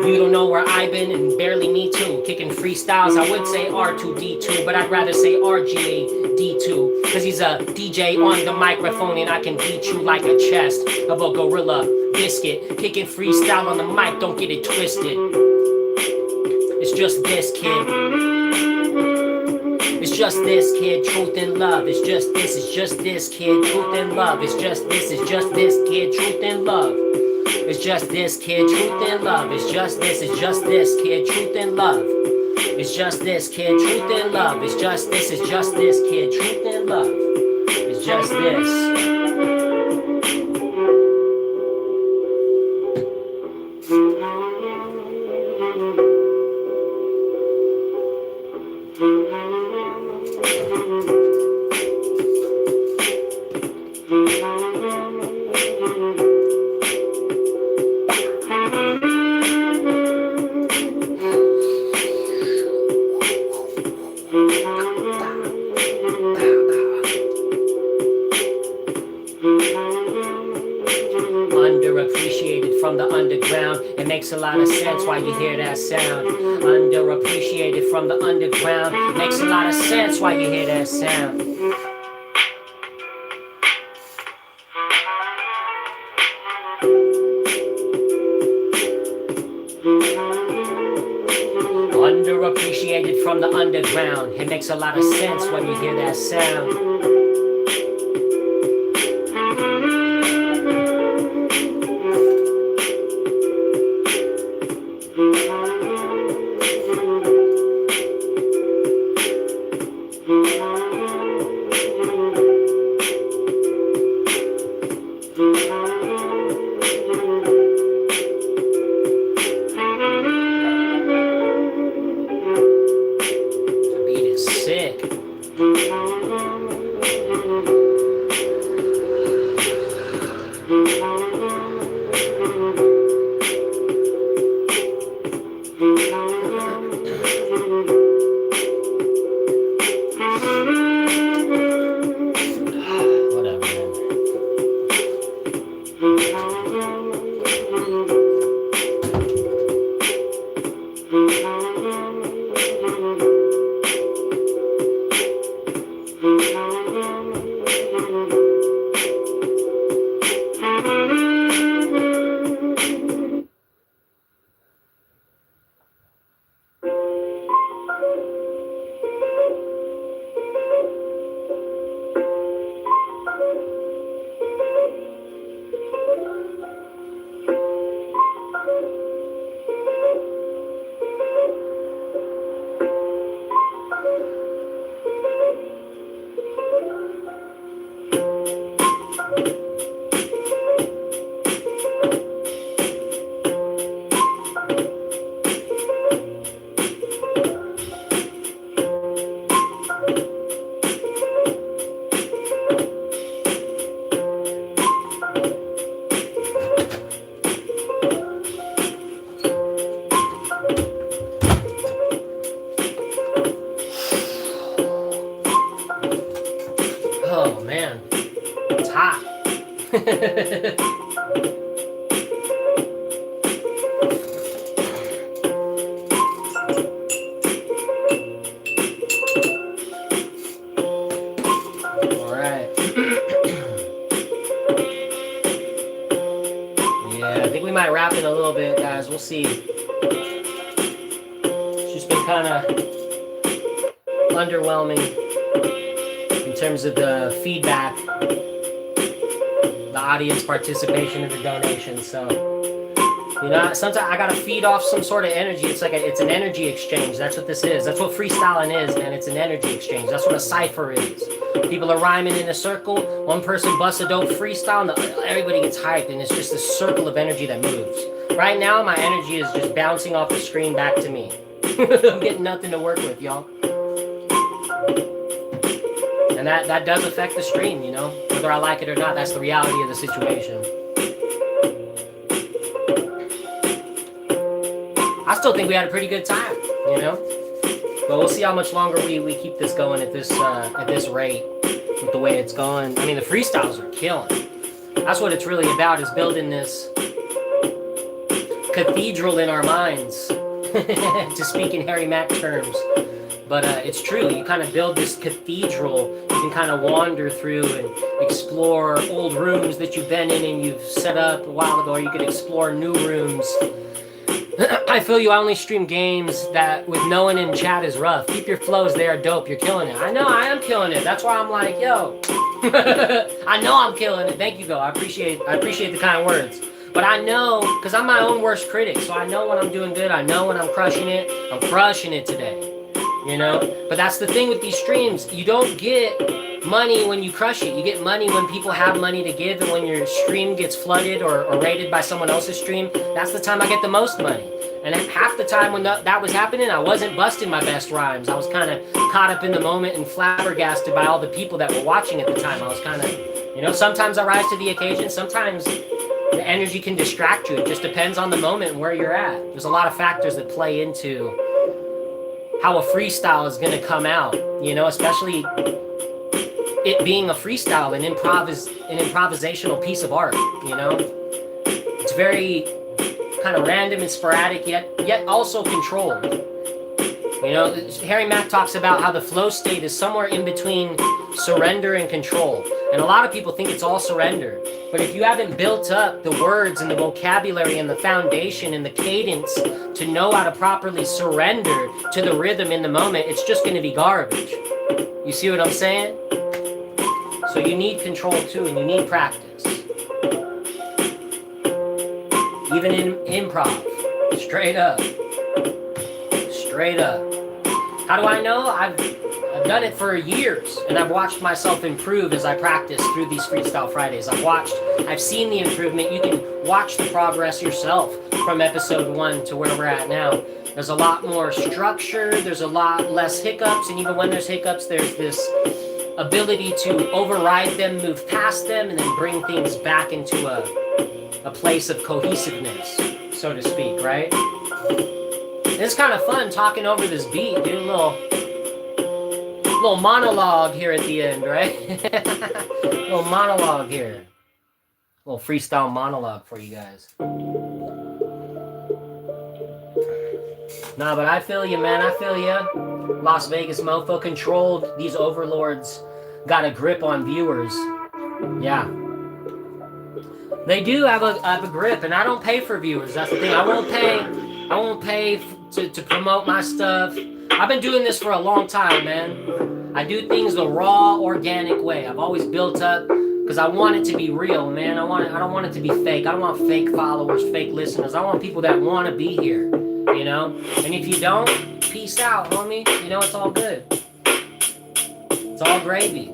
You don't know where I've been, and barely me too. Kicking freestyles, I would say R2D2, but I'd rather say RGA-D2. Cause he's a DJ on the microphone, and I can beat you like a chest of a gorilla biscuit. Kicking freestyle on the mic, don't get it twisted. It's just this kid. It's just this kid, truth and love. It's just this kid, truth and love. It's just this kid, truth and love. It's just this kid, truth and love. It's just this kid, truth and love. It's just this kid, truth and love. It's just this kid, truth and love. It's just this. Underappreciated from the underground. It makes a lot of sense why you hear that sound. Underappreciated from the underground. It makes a lot of sense why you hear that sound. Underappreciated from the underground. It makes a lot of sense when you hear that sound. Oh man, it's hot. All right. Yeah, I think we might wrap it a little bit, guys. We'll see. It's just been kind of underwhelming in terms of the feedback, the audience participation, and the donations. So, you know, sometimes I gotta feed off some sort of energy. It's like it's an energy exchange. That's what this is. That's what freestyling is, man. It's an energy exchange. That's what a cypher is. People are rhyming in a circle. One person busts a dope freestyle, and everybody gets hyped, and it's just a circle of energy that moves. Right now, my energy is just bouncing off the screen back to me. I'm getting nothing to work with, y'all. And that does affect the stream, you know? Whether I like it or not, that's the reality of the situation. I still think we had a pretty good time, you know? But we'll see how much longer we keep this going at this rate with the way it's going. I mean, the freestyles are killing. That's what it's really about, is building this cathedral in our minds, to speak in Harry Mack terms. But it's true. You kind of build this cathedral. You can kind of wander through and explore old rooms that you've been in and you've set up a while ago, or you could explore new rooms. I feel you. I only stream games that with no one in chat is rough. Keep your flows. They are dope. You're killing it. I know I am killing it. That's why I'm like, yo. I know I'm killing it. Thank you, Go. I appreciate the kind words. But I know, because I'm my own worst critic, so I know when I'm doing good. I know when I'm crushing it. I'm crushing it today. You know? But that's the thing with these streams. You don't get money when you crush it. You get money when people have money to give, and when your stream gets flooded or rated by someone else's stream, that's the time I get the most money. And half the time when that was happening, I wasn't busting my best rhymes. I was kind of caught up in the moment and flabbergasted by all the people that were watching at the time. I was kind of, you know, sometimes I rise to the occasion. Sometimes the energy can distract you. It just depends on the moment and where you're at. There's a lot of factors that play into how a freestyle is going to come out, you know, especially it being a freestyle, an improvisational piece of art, you know. It's very kind of random and sporadic, yet also controlled. You know, Harry Mack talks about how the flow state is somewhere in between surrender and control. And a lot of people think it's all surrender. But if you haven't built up the words and the vocabulary and the foundation and the cadence to know how to properly surrender to the rhythm in the moment, it's just going to be garbage. You see what I'm saying? So you need control too, and you need practice. Even in improv, straight up. How do I know? I've done it for years, and I've watched myself improve as I practice through these Freestyle Fridays. I've seen the improvement. You can watch the progress yourself from episode 1 to where we're at now. There's a lot more structure, there's a lot less hiccups, and even when there's hiccups, there's this ability to override them, move past them, and then bring things back into a place of cohesiveness, so to speak, right? It's kind of fun talking over this beat, dude. A little monologue here at the end, right? Little monologue here. Little freestyle monologue for you guys. Nah, but I feel you, man. I feel you. Las Vegas mofo controlled. These overlords got a grip on viewers. Yeah. They do have a grip, and I don't pay for viewers. That's the thing. I won't pay to promote my stuff. I've been doing this for a long time, man. I do things the raw, organic way. I've always built up because I want it to be real, man. I don't want it to be fake. I don't want fake followers, fake listeners. I want people that want to be here, you know? And if you don't, peace out, homie. You know, it's all good. It's all gravy.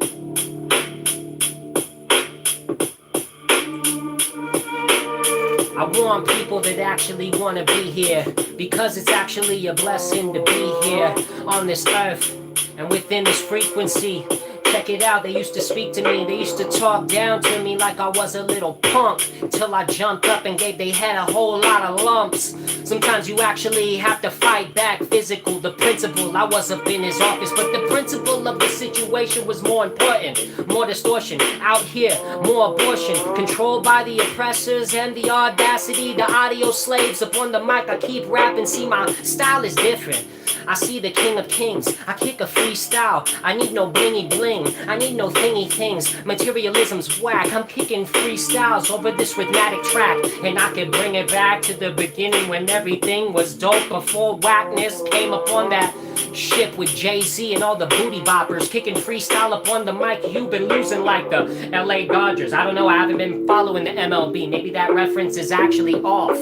I want people that actually want to be here, because it's actually a blessing to be here on this earth. And within this frequency, check it out, they used to speak to me, they used to talk down to me like I was a little punk, till I jumped up and gave they head a whole lot of lumps. Sometimes you actually have to fight back physical. The principle, I was up in his office, but the principle of the situation was more important. More distortion, out here, more abortion, controlled by the oppressors and the audacity. The audio slaves up on the mic, I keep rapping, see my style is different. I see the king of kings, I kick a freestyle. I need no blingy bling, I need no thingy things. Materialism's whack, I'm kicking freestyles over this rhythmatic track. And I can bring it back to the beginning when everything was dope before whackness came upon that ship with Jay-Z and all the booty boppers. Kicking freestyle up on the mic, you've been losing like the LA Dodgers. I don't know, I haven't been following the MLB. Maybe that reference is actually off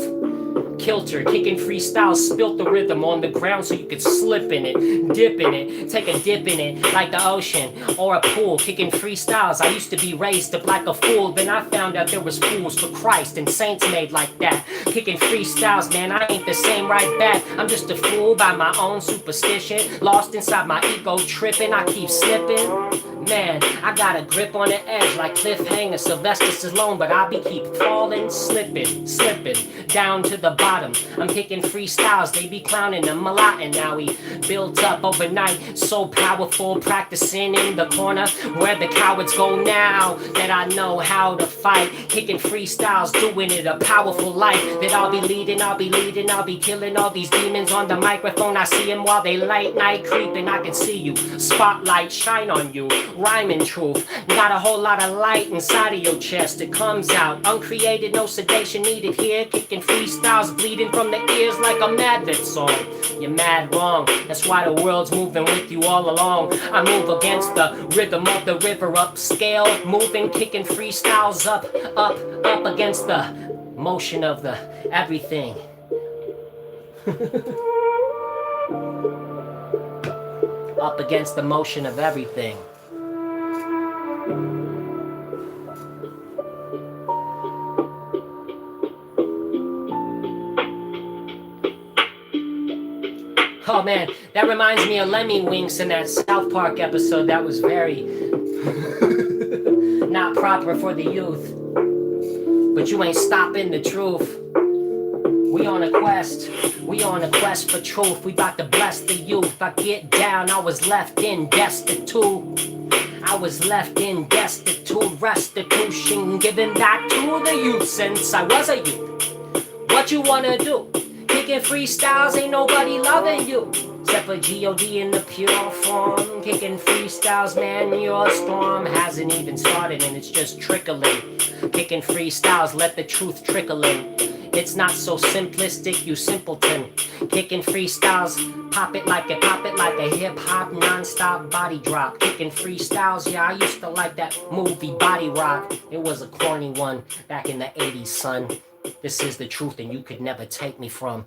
kilter, kicking freestyle, spilt the rhythm on the ground so you could slip in it, dip in it, take a dip in it like the ocean or a pool. Kicking freestyles, I used to be raised up like a fool, then I found out there was fools for Christ and saints made like that. Kicking freestyles, man, I ain't the same right back. I'm just a fool by my own superstition, lost inside my ego tripping, I keep slipping. Man, I got a grip on the edge like cliffhanger, Sylvester Stallone, but I be keep falling, slipping down to the bottom. I'm kicking freestyles, they be clowning them a lot, and now we built up overnight, so powerful, practicing in the corner where the cowards go now that I know how to fight. Kicking freestyles, doing it a powerful life that I'll be leading, I'll be killing all these demons on the microphone. I see them while they late night creeping, I can see you, spotlight shine on you. Rhyming truth, got a whole lot of light inside of your chest. It comes out uncreated, no sedation needed here. Kicking freestyles, bleeding from the ears like a Mad Vet song. You're mad wrong, that's why the world's moving with you all along. I move against the rhythm of the river, upscale, moving, kicking freestyles up against the motion of the everything. Up against the motion of everything. Oh man, that reminds me of Lemmy Winks in that South Park episode. That was very not proper for the youth. But you ain't stopping the truth. We on a quest for truth. We about to bless the youth. I get down, I was left in destitute. I was left in destitute, restitution given back to the youth since I was a youth. What you wanna do? Kicking freestyles, ain't nobody loving you except for G.O.D. in the pure form. Kicking freestyles, man, your storm hasn't even started and it's just trickling. Kicking freestyles, let the truth trickle in. It's not so simplistic, you simpleton. Kicking freestyles, pop it like a hip-hop non-stop body drop. Kicking freestyles, yeah, I used to like that movie Body Rock. It was a corny one back in the 80s, son. This is the truth and you could never take me from.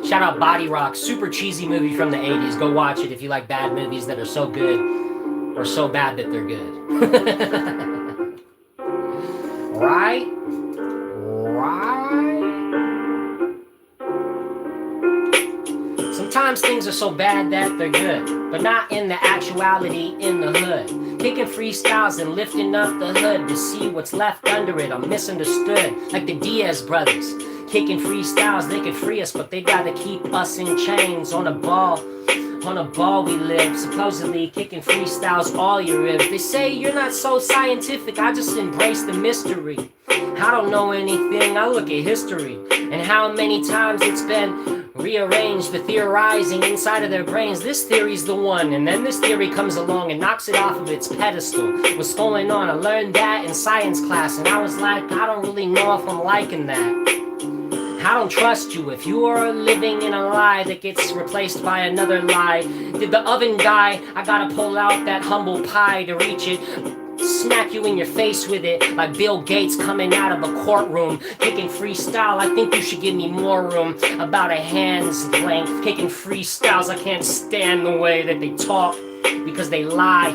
Shout out Body Rock, super cheesy movie from the 80s. Go watch it if you like bad movies that are so good or so bad that they're good. Right? Sometimes things are so bad that they're good, but not in the actuality in the hood. Kicking freestyles and lifting up the hood to see what's left under it. I'm misunderstood, like the Diaz brothers. Kicking freestyles, they could free us, but they gotta keep us in chains. On a ball we live, supposedly kicking freestyles all your ribs. They say you're not so scientific, I just embrace the mystery. I don't know anything, I look at history and how many times it's been rearranged for theorizing inside of their brains. This theory's the one, and then this theory comes along and knocks it off of its pedestal. What's going on? I learned that in science class, and I was like, I don't really know if I'm liking that. I don't trust you if you are living in a lie that gets replaced by another lie. Did the oven die? I gotta pull out that humble pie to reach it. Smack you in your face with it like Bill Gates coming out of a courtroom. Kicking freestyle, I think you should give me more room. About a hand's length. Kicking freestyles, I can't stand the way that they talk because they lie.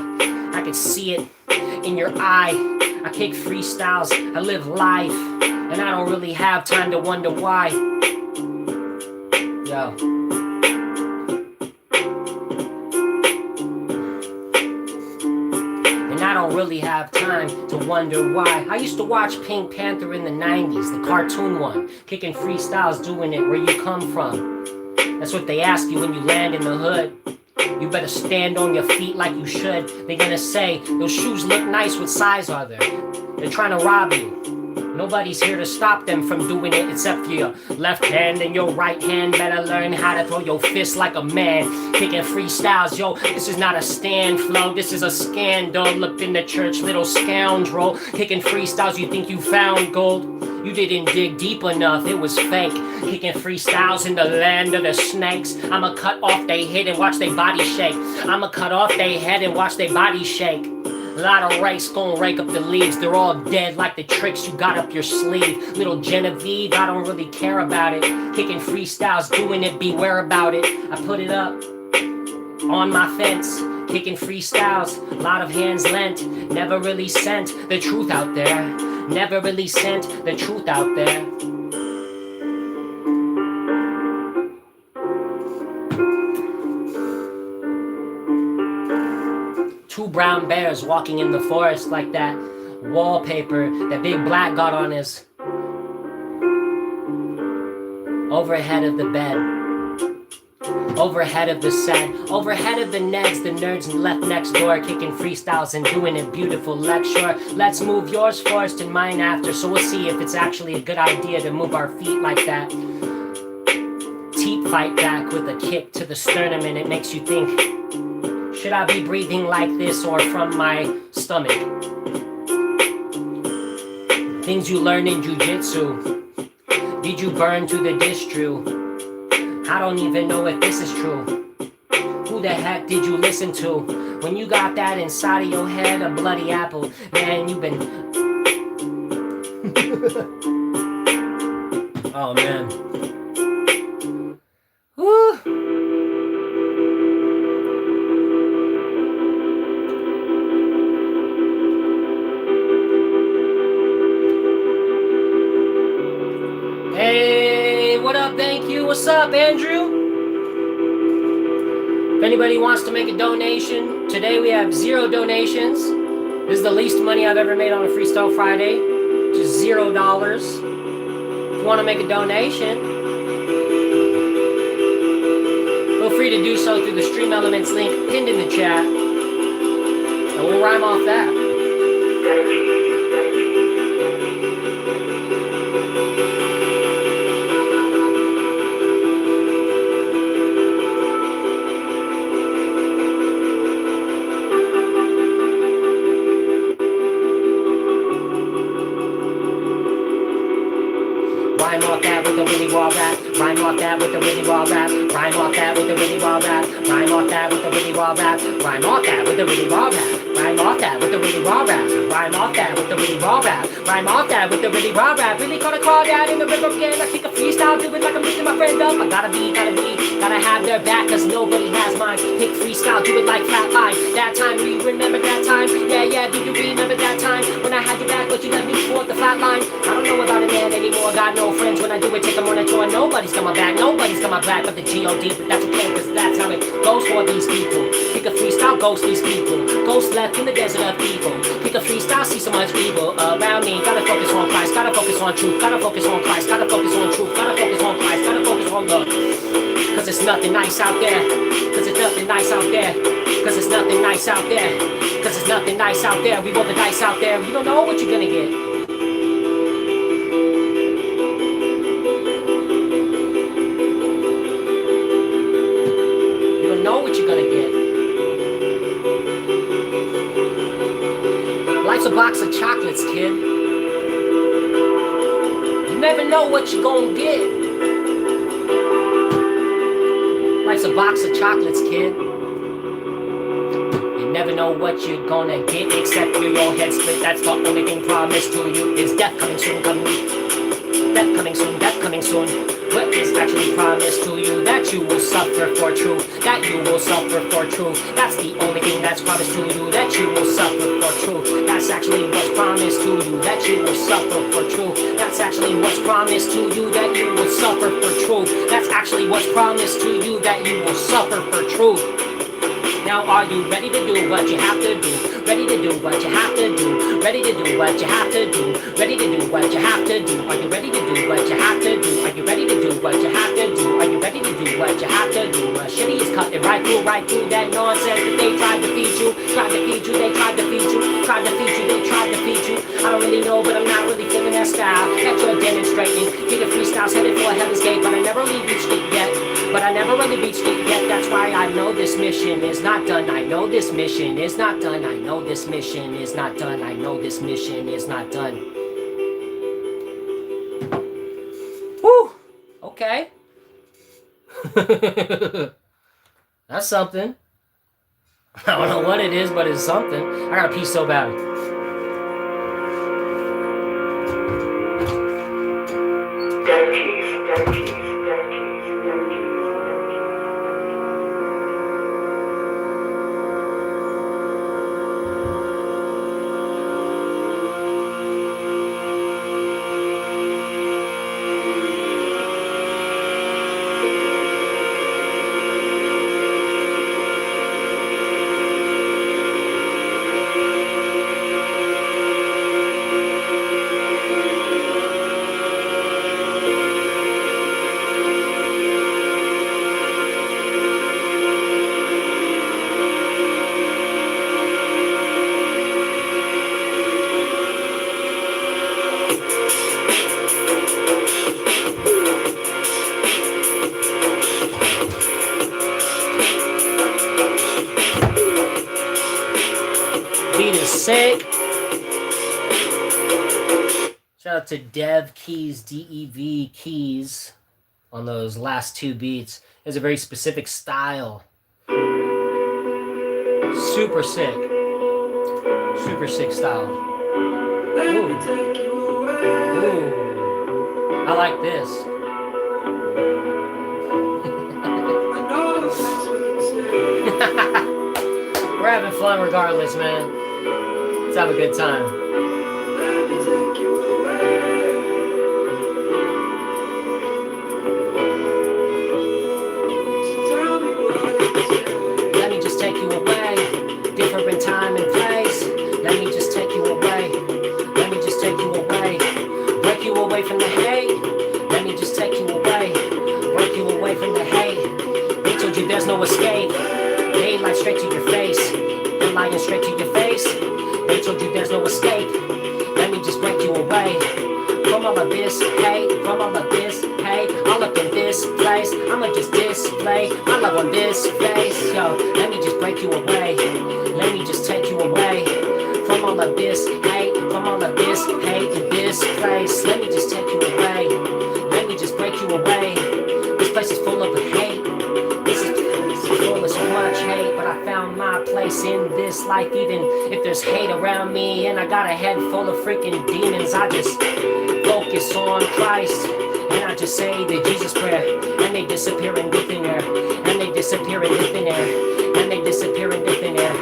I can see it in your eye. I kick freestyles, I live life, and I don't really have time to wonder why. Yo. And I don't really have time to wonder why. I used to watch Pink Panther in the 90s, the cartoon one, kicking freestyles, doing it where you come from. That's what they ask you when you land in the hood. You better stand on your feet like you should. They're gonna say, those shoes look nice, what size are they? They're trying to rob you. Nobody's here to stop them from doing it except for your left hand and your right hand. Better learn how to throw your fist like a man. Kicking freestyles, yo, this is not a stand flow, this is a scandal. Up in the church, little scoundrel. Kicking freestyles, you think you found gold? You didn't dig deep enough, it was fake. Kicking freestyles in the land of the snakes. I'ma cut off they head and watch they body shake. I'ma cut off they head and watch they body shake. A lot of rakes gon' rake up the leaves. They're all dead like the tricks you got up your sleeve. Little Genevieve, I don't really care about it. Kicking freestyles, doing it, beware about it. I put it up on my fence. Kicking freestyles, a lot of hands lent. Never really sent the truth out there. Never really sent the truth out there. Two brown bears walking in the forest like that wallpaper that Big Black got on his overhead of the bed, overhead of the set, overhead of the Neds, the nerds left next door, kicking freestyles and doing a beautiful lecture. Let's move yours first and mine after, so we'll see if it's actually a good idea to move our feet like that. Teeth fight back with a kick to the sternum and it makes you think, should I be breathing like this or from my stomach? Things you learn in jujitsu. Did you burn to the distru? I don't even know if this is true. Who the heck did you listen to? When you got that inside of your head, a bloody apple, man, you've been... Oh, man. Woo! Hey, what up, thank you. What's up, Andrew? If anybody wants to make a donation, today we have 0 donations. This is the least money I've ever made on a Freestyle Friday, just $0. If you want to make a donation, feel free to do so through the Stream Elements link pinned in the chat, and we'll rhyme off that. Rhyme off that with the Willy Wall rap. Rhyme off that with the Willy Wall rap. Rhyme off that with the Willy Wall rap. Rhyme off that with the Willy Wall rap. Rhyme off that with the Willy Wall rap. Rhyme off that with the Willy Wall rap. Rhyme off that with the Willy Wall rap. Rhyme off that with the Willy Wall rap. Really gonna crawl down in the river again. I kick a freestyle, do it like I'm lifting my friend up. I gotta have their back, cause nobody has mine. Pick freestyle, do it like flatline. That time, do you remember that time? Yeah, do you remember that time? When I had your back, but you left me toward the flatline. I don't know about a man anymore, got no friends. When I do it, take them on a tour. Nobody's got my back, nobody's got my back but the G.O.D. But that's okay, cause that's how it goes for these people. Pick a freestyle, ghost these people. Ghost left in the desert of people. Pick a freestyle, see so much evil around me. Gotta focus on Christ, gotta focus on truth. Gotta focus on Christ, gotta focus on truth. Gotta focus on Christ, gotta focus on love. Cause it's nothing nice out there. Cause it's nothing nice out there. Cause it's nothing nice out there. Cause it's nothing nice out there. We roll the dice out there. You don't know what you're gonna get. You don't know what you're gonna get. Life's a box of chocolates, kid. You never know what you're gonna get. Life's a box of chocolates, kid. You never know what you're gonna get except for your head split. That's the only thing promised to you is death coming soon, coming. Death coming soon, death coming soon. What is actually promised to you? That you will suffer for truth. That you will suffer for truth. That's the only thing that's promised to you. That you will suffer for truth. That's actually what's promised to you. That you will suffer for truth. That's actually what's promised to you. That you will suffer for truth. That's actually what's promised to you. That you will suffer for truth. Now are you ready to do what you have to do? Ready to do what you have to do? Ready to do what you have to do? Ready to do what you have to do? Are you ready to do what you have to do? Are you ready to do what you have to do? Are you ready to do what you have to do? Shitty is cutting right through that nonsense that they tried to feed you. Tried to feed you, they tried to feed you. Tried to feed you, they tried to feed you. I don't really know, but I'm not really feeling that style that you're demonstrating. Get your freestyles headed for Heaven's Gate, but I never really reached it yet. But I never really reached it yet. That's why I know this mission is not done. I know this mission is not done. I know this mission is not done. I know this mission is not done. Woo! Okay. That's something. I don't know what it is, but it's something. I gotta pee so bad. Sick. Shout out to Dev Keys, DEV Keys, on those last two beats. It's a very specific style. Super sick. Super sick style. Ooh. Ooh. I like this. We're having fun regardless, man. Let's have a good time. Let me just take you away. Different time and place. Let me just take you away. Let me just take you away. Break you away from the hate. Let me just take you away. Break you away from the hate. They told you there's no escape. Daylight straight to your face. They're lying straight to your face. They told you there's no escape. Let me just break you away from all of this hate, from all of this hate. All up in this place, I'ma just display my love on this face. Yo, let me just break you away. Let me just take you away from all of this hate, from all of this hate in this place. Let me just take you away. Let me just break you away. This place is full of hate. This is full of so much hate, but I found my place in this life. Even if there's hate around me and I got a head full of freaking demons, I just focus on Christ and I just say the Jesus prayer, and they disappear in thin air, and they disappear in thin air, and they disappear in thin air,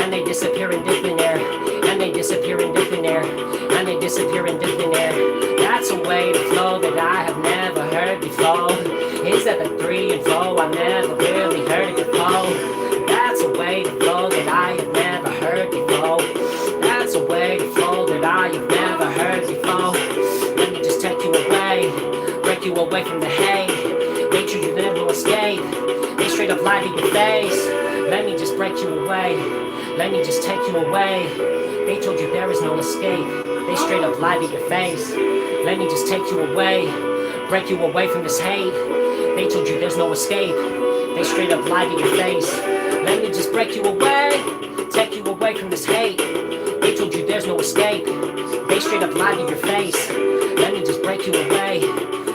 and they disappear in thin air, and they disappear in thin air, and they disappear in thin air. That's a way to flow that I have never heard before. Is that the 3 and 4? I've never really heard it before. That's a way to flow that I have never heard before. That's a way to flow that I have never heard before. Let me just take you away, break you away from the hate. Make sure you never escape. They straight up lie to your face. Let me just break you away. Let me just take you away. They told you there is no escape. They straight up lie to your face. Let me just take you away, break you away from this hate. They told you there's no escape. They straight up lie to your face. Let me just break you away, take you away from this hate. They told you there's no escape. They straight up lie to your face. Let me just break you away,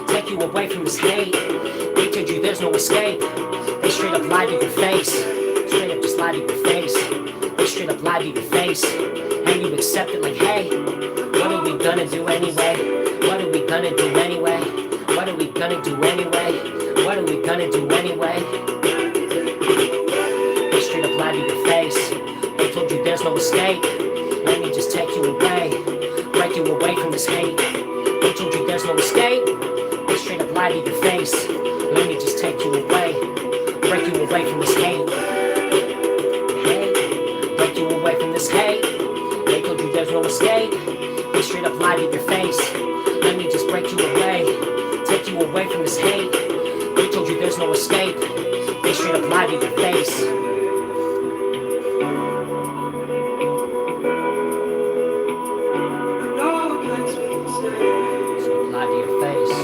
take you away from this hate. They told you there's no escape. They straight up lie to your face. Straight up just lie to your face. They straight up lie to your face. And you accept it like, hey, what are we gonna do anyway? What are we gonna do anyway? What are we gonna do anyway? anyway. They straight up lie to your face. They told you there's no escape. Let me just take you away. Break you away from this hate. They told you there's no escape. They straight up lie to your face. Let me just take you away. Break you away from this hate. Break you away from this hate. They told you there's no escape. They straight up lie to your face. Let me just break you away. Take you away from this hate. They told you there's no escape. They straight up lie to your face. Lie to your face.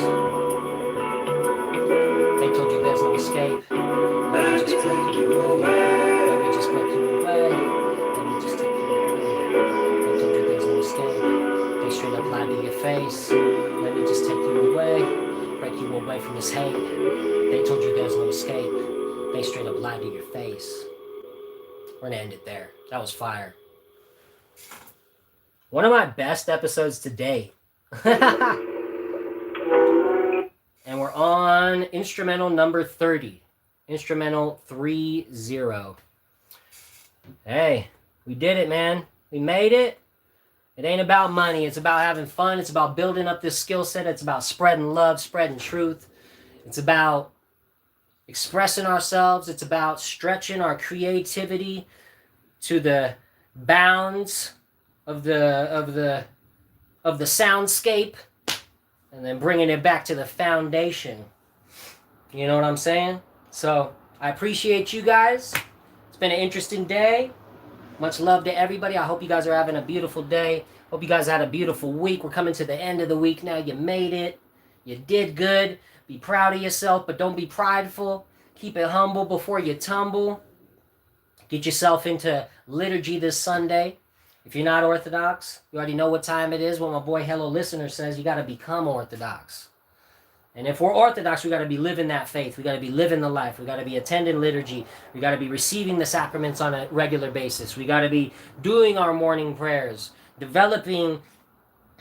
They told you there's no escape. Let me just break you away. Let me just break you away. Let me just take you away. They told you there's no escape. They straight up lie to your face. Let me just take you away. Break you away from this hate. They told you there's no escape. They straight up lie to your face. We're gonna end it there. That was fire. One of my best episodes to date. And we're on instrumental number 30. Instrumental 30. Hey, we did it, man. We made it. It ain't about money. It's about having fun. It's about building up this skill set. It's about spreading love, spreading truth. It's about expressing ourselves. It's about stretching our creativity to the bounds of the soundscape, and then bringing it back to the foundation. You know what I'm saying? So I appreciate you guys. It's been an interesting day. Much love to everybody. I hope you guys are having a beautiful day. Hope you guys had a beautiful week. We're coming to the end of the week now. You made it. You did good. Be proud of yourself, but don't be prideful. Keep it humble before you tumble. Get yourself into liturgy this Sunday. If you're not Orthodox, you already know what time it is. What my boy Hello Listener says, you got to become Orthodox. And if we're Orthodox, we got to be living that faith. We got to be living the life. We got to be attending liturgy. We got to be receiving the sacraments on a regular basis. We got to be doing our morning prayers, developing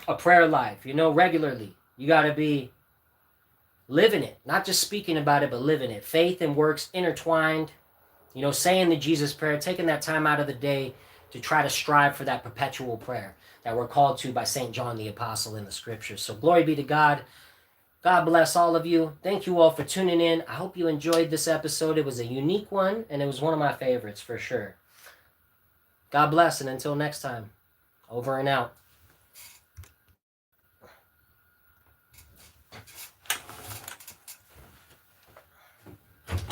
a prayer life, regularly. You got to be living it, not just speaking about it, but living it. Faith and works intertwined, saying the Jesus prayer, taking that time out of the day to try to strive for that perpetual prayer that we're called to by St. John the Apostle in the scriptures. So glory be to God. God bless all of you. Thank you all for tuning in. I hope you enjoyed this episode. It was a unique one, and it was one of my favorites for sure. God bless, and until next time, over and out.